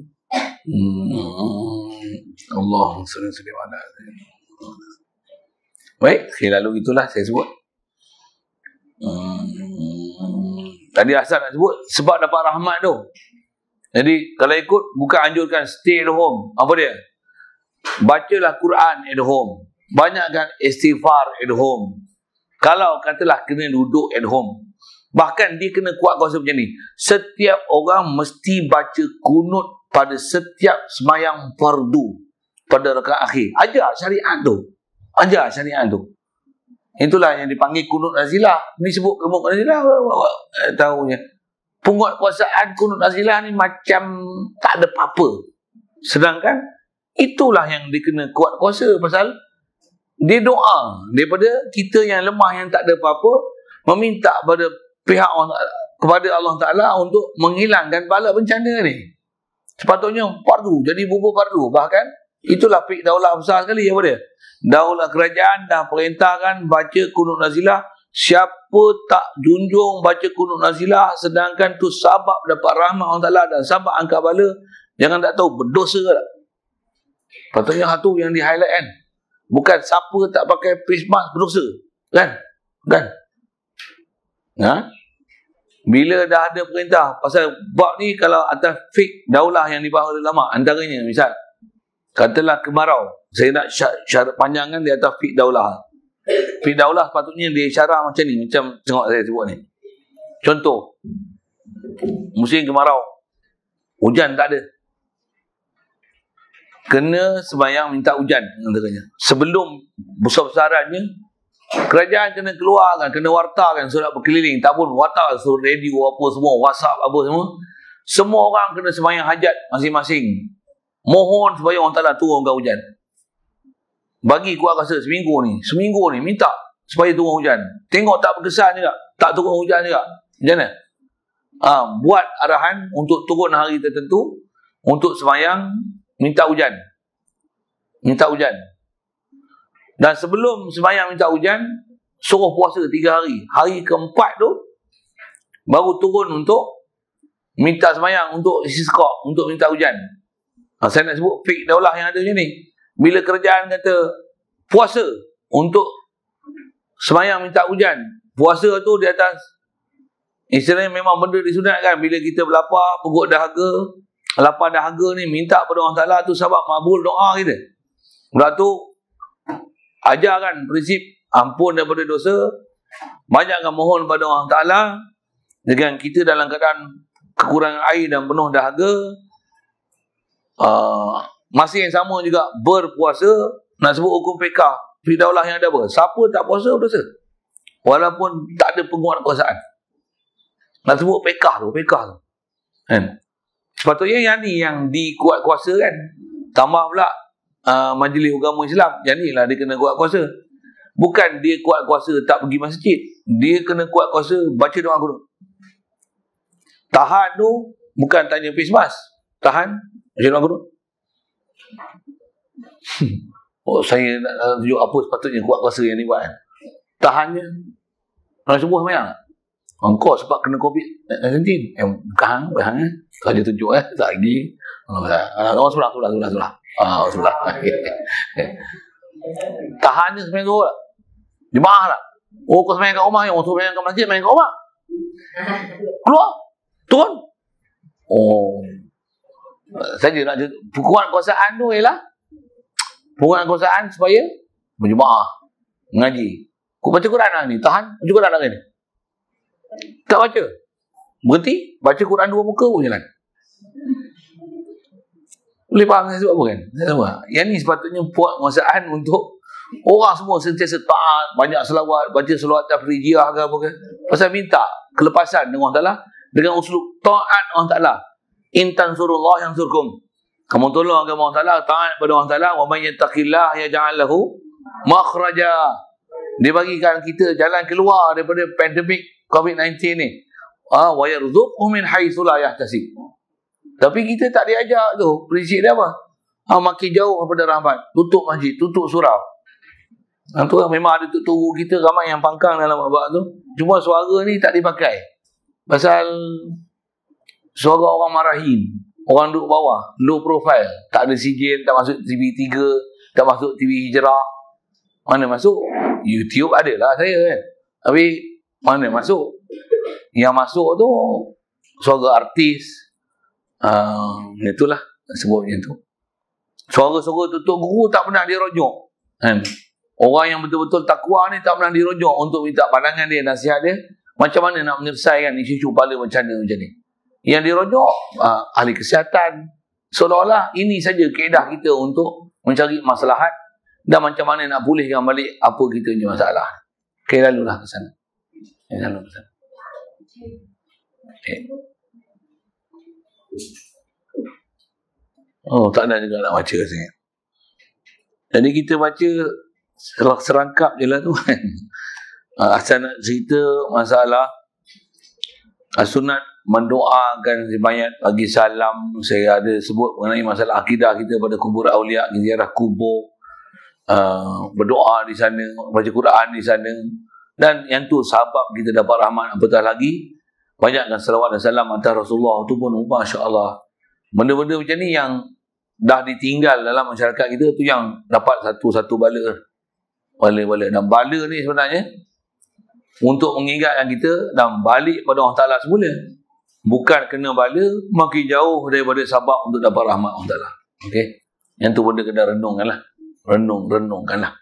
Allah sedih-sedih mana. Baik, lalu itulah saya sebut. Tadi asal nak sebut sebab dapat rahmat tu. Jadi kalau ikut bukan anjurkan stay at home. Apa dia? Bacalah Quran at home. Banyakkan istighfar at home. Kalau katalah kena duduk at home, bahkan dia kena kuat kuasa macam ni. Setiap orang mesti baca kunut pada setiap semayang fardu pada rakaat akhir. Ajar syariat tu. Ajar syariat tu. Itulah yang dipanggil kunut nazilah. Ni sebut kunut nazilah, tahunya. Penguatkuasaan kunut nazilah ni macam tak ada apa-apa. Sedangkan itulah yang dia kena kuat kuasa, pasal dia doa daripada kita yang lemah, yang tak ada apa-apa, meminta pada pihak Allah, kepada Allah Ta'ala untuk menghilangkan bala bencana ni. Sepatutnya fardu, jadi bubur fardu. Bahkan itulah pik daulah besar sekali. Apa dia? Daulah kerajaan dah perintahkan baca kunut nazilah. Siapa tak junjung baca kunut nazilah, sedangkan tu sabab dapat rahmat Allah Ta'ala dan sabab angkat bala, jangan tak tahu berdosa ke tak? Patutnya satu yang di highlight kan. Bukan siapa tak pakai face mask berdosa. Kan? Kan? Ha? Bila dah ada perintah pasal bab ni, kalau atas fik daulah yang dibahas oleh ulama, antaranya misal katalah kemarau, saya nak syarat panjangan di atas fik daulah. Fik daulah patutnya dia syarat macam ni, macam tengok saya sebut ni. Contoh, musim kemarau, hujan tak ada, kena sembahyang minta hujan antaranya. Sebelum besar-besarannya, kerajaan kena keluarkan, kena wartakan surat berkeliling, tak pun warta, surat radio apa semua, WhatsApp apa semua. Semua orang kena sembahyang hajat masing-masing. Mohon supaya Allah Ta'ala turunkan hujan. Bagi kuat rasa seminggu ni minta supaya turun hujan. Tengok tak berkesan juga, tak turun hujan juga. Macam mana? Buat arahan untuk turun hari tertentu untuk sembahyang minta hujan. Minta hujan. Dan sebelum sembahyang minta hujan, suruh puasa 3 hari. Hari keempat tu baru turun untuk minta sembahyang, untuk istisqa, untuk minta hujan. Saya nak sebut fik daulah yang ada macam ni. Bila kerajaan kata puasa untuk sembahyang minta hujan, puasa tu di atas, istilahnya memang benda disunatkan. Bila kita berlapar, perut dahaga, lapar dahaga ni, minta pada Allah Ta'ala, tu sebab makbul doa kita. Lepas tu ajarkan prinsip ampun daripada dosa, banyakkan mohon pada Allah Ta'ala. Dengan kita dalam keadaan kekurangan air dan penuh dahaga, masih yang sama juga berpuasa. Nak sebut hukum fiqh fidaulah yang ada apa? Siapa tak puasa berdosa, walaupun tak ada penguatkuasaan. Nak sebut fiqh tu kan? Sepatutnya yang ni yang dikuat kuasa kan. Tambah pula Majlis Agama Islam, yang ni lah dia kena kuat kuasa. Bukan dia kuat kuasa tak pergi masjid, dia kena kuat kuasa baca doa kunut. Tahan tu bukan tanya face mask, tahan baca doa kunut. Saya nak tunjuk apa sepatutnya kuat kuasa yang ni buat. Tahannya orang sembuh semayang. Engkau sebab kena COVID-19. Bukan. Saja tunjuk tak lagi. Orang sebelah. Sebelah. Tahannya semayang tu. Jemaah tak? Kau semayang kat rumah, orang semayang kat masjid, semayang kat rumah. Keluar. Turun. Saja nak kuat kuasaan tu ialah penguat kuasaan supaya berjemaah, mengaji. Kau baca Quran lah ni, tahan baca Quran lah ni. Tak baca, berhenti, baca Quran 2 muka pun jalan. Boleh faham saya sebab apa kan? Yang ni sepatutnya buat kuasaan untuk orang semua sentiasa taat, banyak selawat, baca selawat tafrijiyah ke apa ke. Pasal minta kelepasan dengan Allah Ta'ala, dengan uslub taat Allah Ta'ala. In tansurullah yansurkum. Kamu tolong agama Allah Ta'ala, taat pada Allah Ta'ala. Wa man yattaqillah yaj'al lahu makhraja. Dia bagikan kita jalan keluar daripada pandemik COVID-19 ni. Wa yarzuqhu min haitsu la yahtasib. Tapi kita tak diajar tu. Prinsip dia apa? Makin jauh daripada rahmat. Tutup masjid, tutup surau. Tu memang ada turu kita ramai yang pangkang dalam babak tu. Cuma suara ni tak dipakai. Pasal suara orang marahin. Orang duduk bawah, low profile, tak ada sijil, tak masuk TV3, tak masuk TV Hijrah. Mana masuk? YouTube adalah saya kan. Tapi mana masuk? Yang masuk tu suara artis. Itulah sebutnya tu. Suara-suara tutup guru tak pernah dirojok. Kan? Orang yang betul-betul takwa ni tak pernah dirojok untuk minta pandangan dia, nasihat dia. Macam mana nak menyelesaikan isu-isu kepala macam ni. Yang dirojok ahli kesihatan. Seolah-olah ini saja kaedah kita untuk mencari maslahat dan macam mana nak pulihkan balik apa kita punya masalah. Okay, lalulah ke sana. Lalu ke sana. Okay. Oh, tak ada juga nak baca rasanya. Jadi kita baca serangkap je lah tu kan. Asal nak cerita masalah sunat mendoakan si mayat, bagi salam. Saya ada sebut mengenai masalah akidah kita pada kubur awliya, ziarah kubur, berdoa di sana, baca Quran di sana. Dan yang tu sebab kita dapat rahmat. Apatah lagi banyakkan selawat dan salam atas Rasulullah tu pun Masya Allah. Benda-benda macam ni yang dah ditinggal dalam masyarakat kita tu yang dapat satu-satu bala. Dan bala ni sebenarnya untuk mengingatkan kita dan balik pada Allah Ta'ala semula. Bukan kena bala makin jauh daripada sabab untuk dapat rahmat Allah Ta'ala. Okay? Yang tu benda kena renungkanlah. Renungkanlah.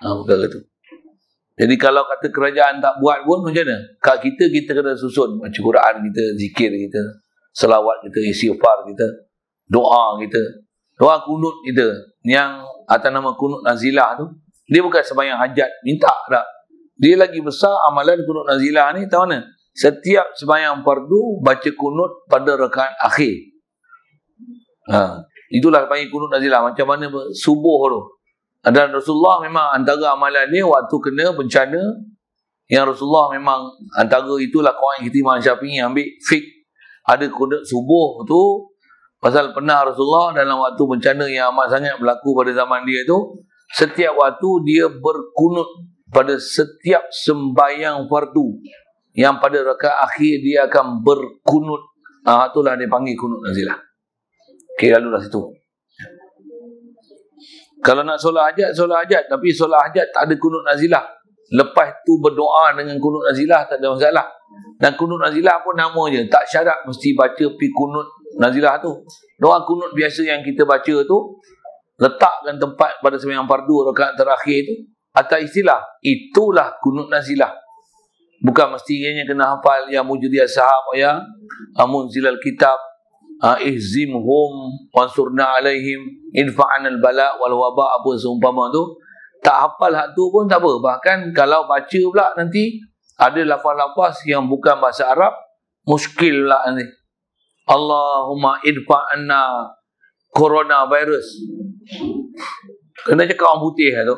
Perkara tu. Jadi kalau kata kerajaan tak buat pun macam mana? Kat kita kena susun baca Quran kita, zikir kita, selawat kita, istighfar kita, doa kita, doa kunut kita yang atas nama kunut nazilah tu. Dia bukan sembahyang hajat minta tak. Dia lagi besar amalan kunut nazilah ni, tahu mana? Setiap sembahyang fardu baca kunut pada rakaat akhir. Itulah panggil kunut nazilah. Macam mana subuh tu. Dan Rasulullah memang antara amalan dia waktu kena bencana, yang Rasulullah memang antara itulah kawan kita Imam Syafi'i ambil fik. Ada kunut subuh tu pasal pernah Rasulullah dalam waktu bencana yang amat sangat berlaku pada zaman dia tu, setiap waktu dia berkunut pada setiap sembahyang fardu. Yang pada rakaat akhir dia akan berkunut. Itulah dia panggil kunut nazilah. Okay, lalulah situ. Kalau nak solat hajat. Tapi solat hajat tak ada kunut nazilah. Lepas tu berdoa dengan kunut nazilah tak ada masalah. Dan kunut nazilah pun nama je. Tak syarat mesti baca pi kunut nazilah tu. Doa kunut biasa yang kita baca tu, letakkan tempat pada sembahyang fardu rakaat terakhir tu, atas istilah itulah kunut nazilah. Bukan mestinya kena hafal ya mujri ashab ya munzilal kitab ihzimhum wansurna alaihim infa'an al-bala wal waba, apa seumpama tu. Tak hafal hak tu pun tak apa. Bahkan kalau baca pula nanti ada lafaz-lafaz yang bukan bahasa Arab, muskil pula nanti. Allahumma idfa'anna coronavirus. Kena cakap orang putih tu.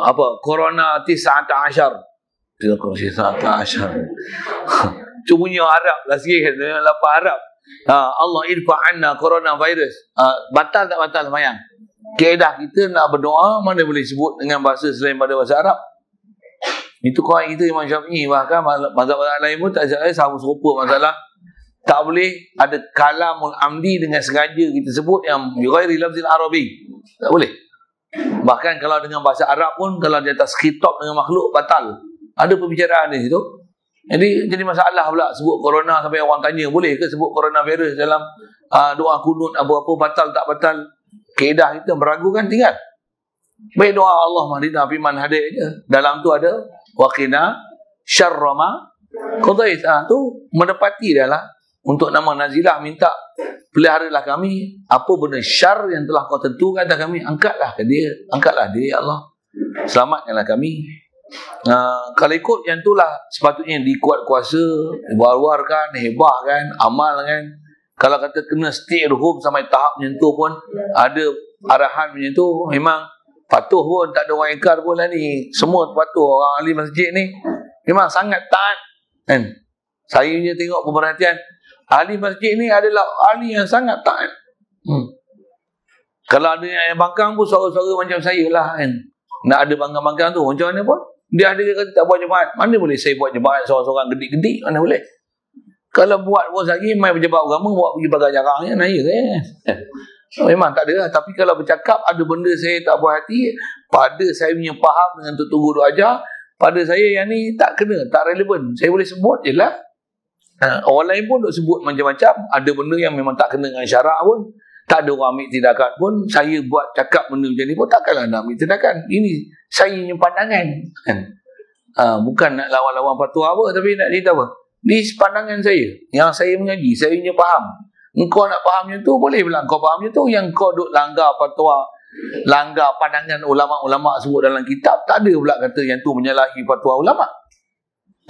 Apa? Corona 19. 19. Cumanya Arab lah sikit kan. Lafaz Arab. Allah irfa'anna coronavirus. Batal tak batal semayang? Kaedah kita nak berdoa mana boleh sebut dengan bahasa selain pada bahasa Arab. Itu kawan kita Imam Syafi'i. Bahkan mazhab-mazhab lain pun tak sama serupa masalah. Tak boleh ada kalamul amdi dengan sengaja kita sebut yang bighairi lafzil arabi. Tak boleh. Bahkan kalau dengan bahasa Arab pun, kalau di atas khitab dengan makhluk, batal. Ada perbicaraan di situ. Jadi masalah pula sebut corona sampai orang tanya, boleh ke sebut coronavirus dalam doa kunut apa-apa, batal tak batal? Kaedah kita meragukan tinggal. Baik doa Allah mahdina fi man hadai je. Dalam tu ada waqina syarra ma qadait. Tu menepati dah lah. Untuk nama nazilah minta peliharalah kami apa benda syar yang telah kau tentukan atas kami, angkatlah dia ya Allah, selamatkanlah kami. Kalau ikut yang itulah sepatutnya dikuat kuasa, war-warkan, hebahkan, amalkan. Kalau kata kena stay at home sampai tahap menyentuh pun ada arahan menyentuh, memang patuh pun, tak ada orang ingkar pun lah ni. Semua patuh. Orang ahli masjid ni memang sangat taat kan. Saya punya tengok pemerhatian ahli masjid ni adalah ahli yang sangat taat. Kalau ada yang bangkang pun suara-suara macam saya lah kan. Nak ada bangkang-bangkang tu macam mana pun dia ada kata tak buat jemaat. Mana boleh saya buat jemaat seorang-seorang gedik-gedik, mana boleh. Kalau buat pun lagi main pejabat agama buat pergi pagar jarangnya naya kan. Memang tak ada lah. Tapi kalau bercakap ada benda saya tak puas hati, pada saya punya faham dengan Tok Guru ajar, pada saya yang ni tak kena, tak relevan, saya boleh sebut je lah. Orang lain pun duk sebut macam-macam. Ada benda yang memang tak kena dengan syarak pun, tak ada orang ambil tindakan pun, saya buat cakap benda macam ni pun takkanlah nak ambil tindakan. Ini saya punya pandangan kan. Bukan nak lawan-lawan fatwa apa, tapi nak cerita apa, ni pandangan saya, yang saya mengaji, saya punya faham. Engkau nak faham macam tu, boleh pula kau faham macam tu. Yang kau duk langgar fatwa, langgar pandangan ulama-ulama sebut dalam kitab, tak ada pula kata yang tu menyalahi fatwa ulama.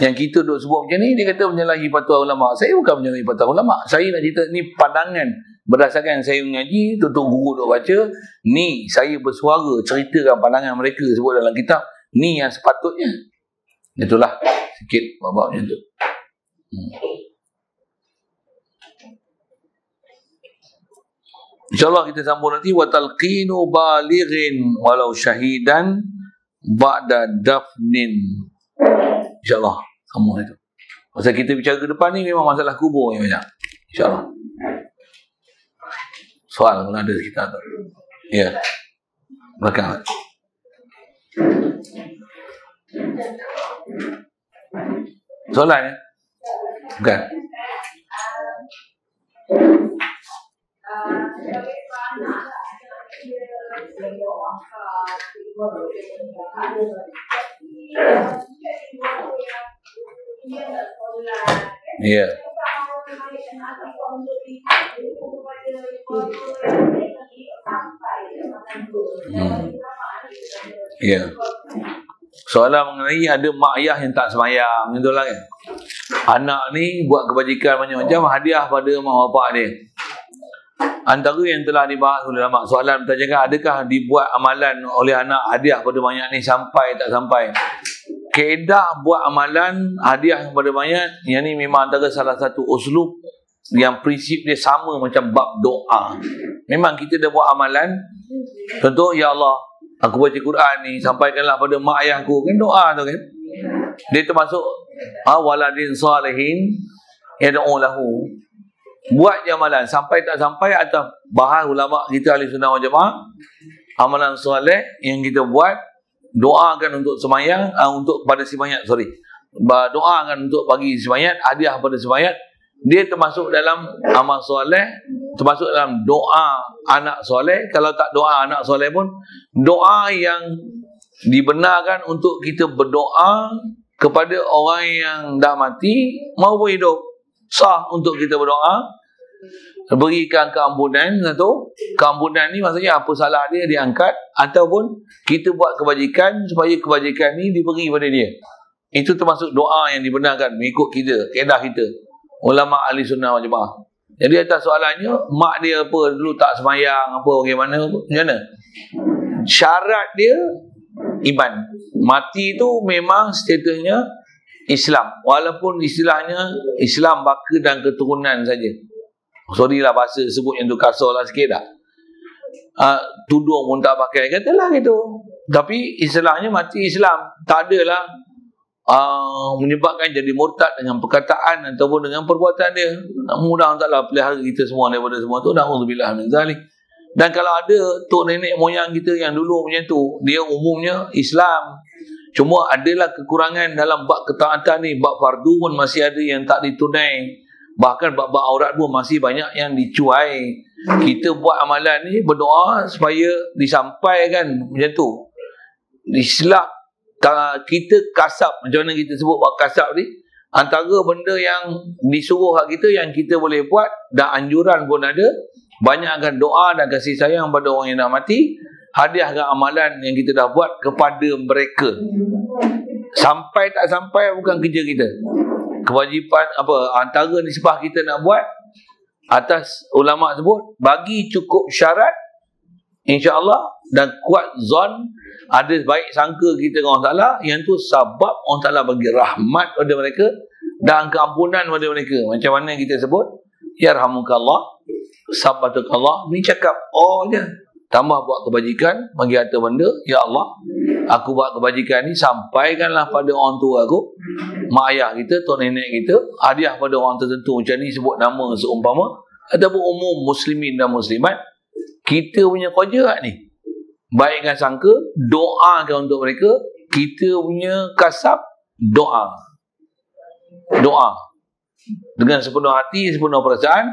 Yang kita duk sebut macam ni, dia kata menyalahi fatwa ulama. Saya bukan menyalahi fatwa ulama. Saya nak cerita ni pandangan berdasarkan saya mengaji, tutup guru duk baca, ni saya bersuara ceritakan pandangan mereka sebut dalam kitab, ni yang sepatutnya. Itulah sikit bab macam tu. InsyaAllah kita sambung nanti. Wa talqinu balighin walau syahidan ba'da dafnin. InsyaAllah sambung itu. Pasal kita bicara ke depan ni memang masalah kubur yang banyak. InsyaAllah. Soal kalau ada kita tu. Ya. Belakang. Soalan ya? Bukan. Ya. Ya. Soalan mengenai ada mak ayah yang tak semayang, itulah kan. Anak ni buat kebajikan macam-macam, hadiah pada mak bapak dia. Antara yang telah dibahas oleh ulama, soalan bertanyakan, adakah dibuat amalan oleh anak hadiah pada mayat ni sampai tak sampai? Kaedah buat amalan hadiah kepada mayat, yang ni memang antara salah satu uslub yang prinsip dia sama macam bab doa. Memang kita dah buat amalan, contoh, ya Allah, aku baca Quran ni, sampaikanlah pada mak ayahku, kan doa tu kan. Dia termasuk waladin salihin yad'u lahu. Buat je amalan, sampai tak sampai atas bahas ulama kita ahli sunnah wal jamaah, amalan soleh yang kita buat, doakan untuk semayang, untuk pada si mayat, doakan untuk bagi si mayat, hadiah pada si mayat, dia termasuk dalam amal soleh, termasuk dalam doa anak soleh. Kalau tak doa anak soleh pun, doa yang dibenarkan untuk kita berdoa kepada orang yang dah mati maupun hidup. Sah untuk kita berdoa, berikan keampunan. Satu, keampunan ni maksudnya apa salah dia diangkat, ataupun kita buat kebajikan supaya kebajikan ni diberi pada dia. Itu termasuk doa yang dibenarkan mengikut kita, kaedah kita, ulama ahli sunnah wal jamaah. Jadi atas soalannya, mak dia apa dulu tak semayang apa bagaimana, macam mana? Syarat dia iman. Mati tu memang statusnya Islam, walaupun istilahnya Islam baka dan keturunan saja. Sorry lah bahasa sebut yang tu kasar lah sikit dah. Tudung pun tak pakai, katalah gitu. Tapi istilahnya mati Islam, tak adalah menyebabkan jadi murtad dengan perkataan ataupun dengan perbuatan dia. Mudah taklah pelihara kita semua daripada semua tu. Na'udzubillah min zalik. Dan kalau ada tok nenek moyang kita yang dulu macam tu, dia umumnya Islam, cuma adalah kekurangan dalam bab ketaatan ni. Bab fardu pun masih ada yang tak ditunai, bahkan bab-bab aurat pun masih banyak yang dicuai. Kita buat amalan ni, berdoa supaya disampaikan macam tu. Islam kita kasab, macam mana kita sebut bab kasab ni, antara benda yang disuruh kat kita yang kita boleh buat, dan anjuran pun ada. Banyakkan doa dan kasih sayang pada orang yang dah mati. Hadiahkan amalan yang kita dah buat kepada mereka. Sampai tak sampai bukan kerja kita. Kewajipan apa, antara nisbah kita nak buat atas ulama sebut, bagi cukup syarat, insya-Allah, dan kuat zon, ada baik sangka kita dengan Allah Ta'ala, yang tu sebab Allah Ta'ala bagi rahmat pada mereka dan keampunan pada mereka. Macam mana kita sebut, yarhamukallah, sabatakallah, ni cakap je. Tambah buat kebajikan, bagi harta benda, ya Allah, aku buat kebajikan ni, sampaikanlah pada orang tua aku, mak ayah kita, tok nenek kita, hadiah pada orang tertentu macam ni, sebut nama seumpama, ataupun umum muslimin dan muslimat. Kita punya kerja ni, baikkan sangka, doakan untuk mereka. Kita punya kasab, doa. Dengan sepenuh hati, sepenuh perasaan,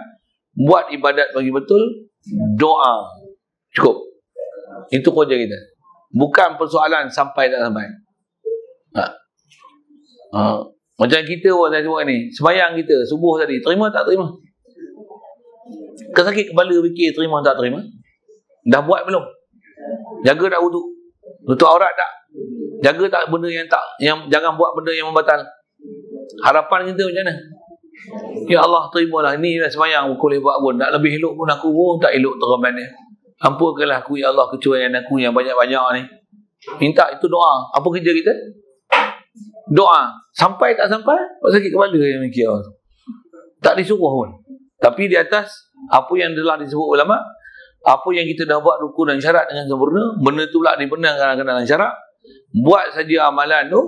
buat ibadat bagi betul, doa. Cukup. Itu kerja kita. Bukan persoalan sampai tak sampai. Macam kita buat saya sebut ni, sembahyang kita subuh tadi, terima tak terima? Kesakit kepala fikir terima tak terima? Dah buat belum? Jaga tak wuduk? Tutup aurat tak? Jaga tak benda yang jangan buat benda yang membatal. Harapan kita macam mana? Ya Allah, terimalah, ni lah sembahyang aku boleh buat pun, tak lebih elok pun aku pun tak elok teraman dia. Ampunkanlah aku ya Allah kecuaian aku yang banyak-banyak ni. Minta, itu doa. Apa kerja kita? Doa. Sampai tak sampai, sakit kepala yang mikir. Tak disuruh pun. Tapi di atas apa yang telah disebut ulama, apa yang kita dah buat rukun dan syarat dengan sempurna, benda tu pula dibenarkan dengan syarat. Buat saja amalan tu,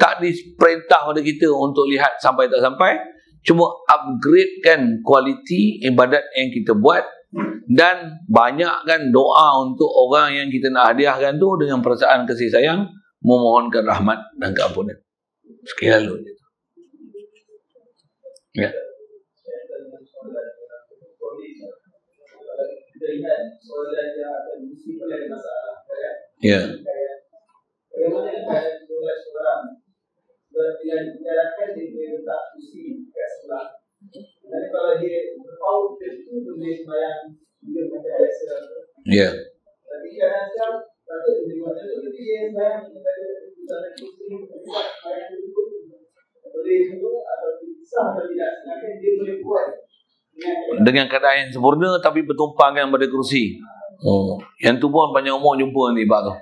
tak diperintah pada kita untuk lihat sampai tak sampai. Cuma upgradekan kualiti ibadat yang kita buat, dan banyakkan doa untuk orang yang kita nak hadiahkan tu dengan perasaan kasih sayang, memohonkan rahmat dan keampunan. Sekali lalu. Ya. Ya. Ya. Dengan keadaan yang sempurna tapi bertumpangkan pada kerusi. Yang tu pun banyak umur jumpa ni bab tu.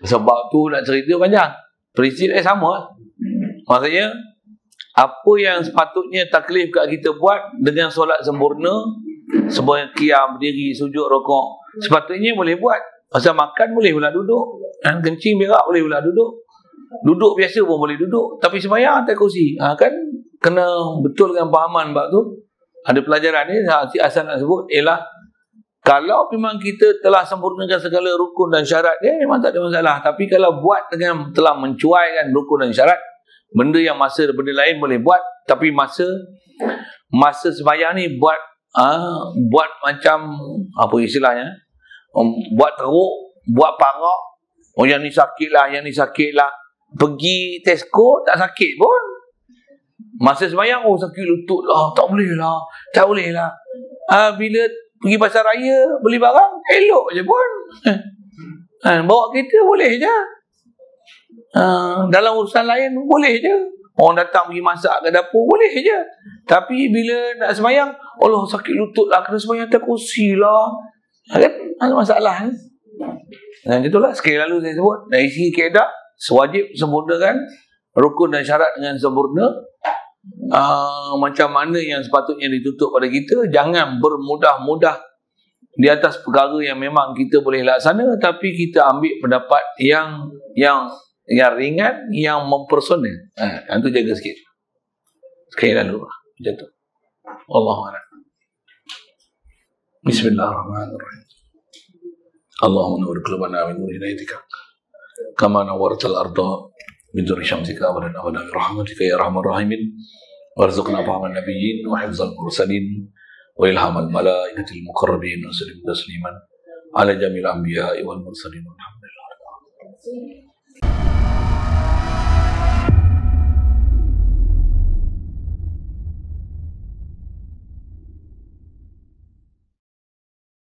Sebab tu nak cerita panjang. Prinsip sama. Maksudnya apa yang sepatutnya taklif kat kita buat dengan solat sempurna, sebagai qiyam, berdiri, sujud, rokok, sepatutnya boleh buat. Pasal makan boleh pula duduk, dan kencing berak boleh pula duduk, duduk biasa pun boleh duduk. Tapi sembahyang atas kursi, kan kena betulkan pahaman bab tu. Ada pelajaran ni, asal nak sebut ialah kalau memang kita telah sempurnakan segala rukun dan syarat dia, memang tak ada masalah. Tapi kalau buat dengan telah mencuaikan rukun dan syarat, benda yang masa benda lain boleh buat, tapi masa sembahyang ni buat macam apa istilahnya, buat teruk, buat parah, yang ni sakit lah, yang ni sakit lah. Pergi Tesco tak sakit pun, masa sembahyang sakit lutut lah, tak boleh lah. Bila pergi pasar raya beli barang, elok je pun. Bawa kereta boleh je. Dalam urusan lain boleh je. Orang datang pergi masak ke dapur boleh je. Tapi bila nak sembahyang, Allah sakit lutut lah, kena sembahyang atas kursi lah, kan ada masalah. Dan itulah sekali lalu saya sebut, dari segi kaedah sewajib sempurnakan rukun dan syarat dengan sempurna. Macam mana yang sepatutnya dituntut pada kita. Jangan bermudah-mudah di atas perkara yang memang kita boleh laksana, tapi kita ambil pendapat yang ringan, yang mempersonal. Itu jaga sikit. Sekali lalu macam tu. Allahuakbar. Bismillahirrahmanirrahim. Allahumma nawwir qulubana min nur hidayatika kama nawwartal arda min nuri syamsika abadan abadan bi rahmatika ya arhamar rahimin. Warzuqna fahman nabiyyin wa hifzal mursalin wa ilhamal malaikatil muqarrabin wa sallim tasliman ala jamil anbiya'i wal mursalin walhamdulillah.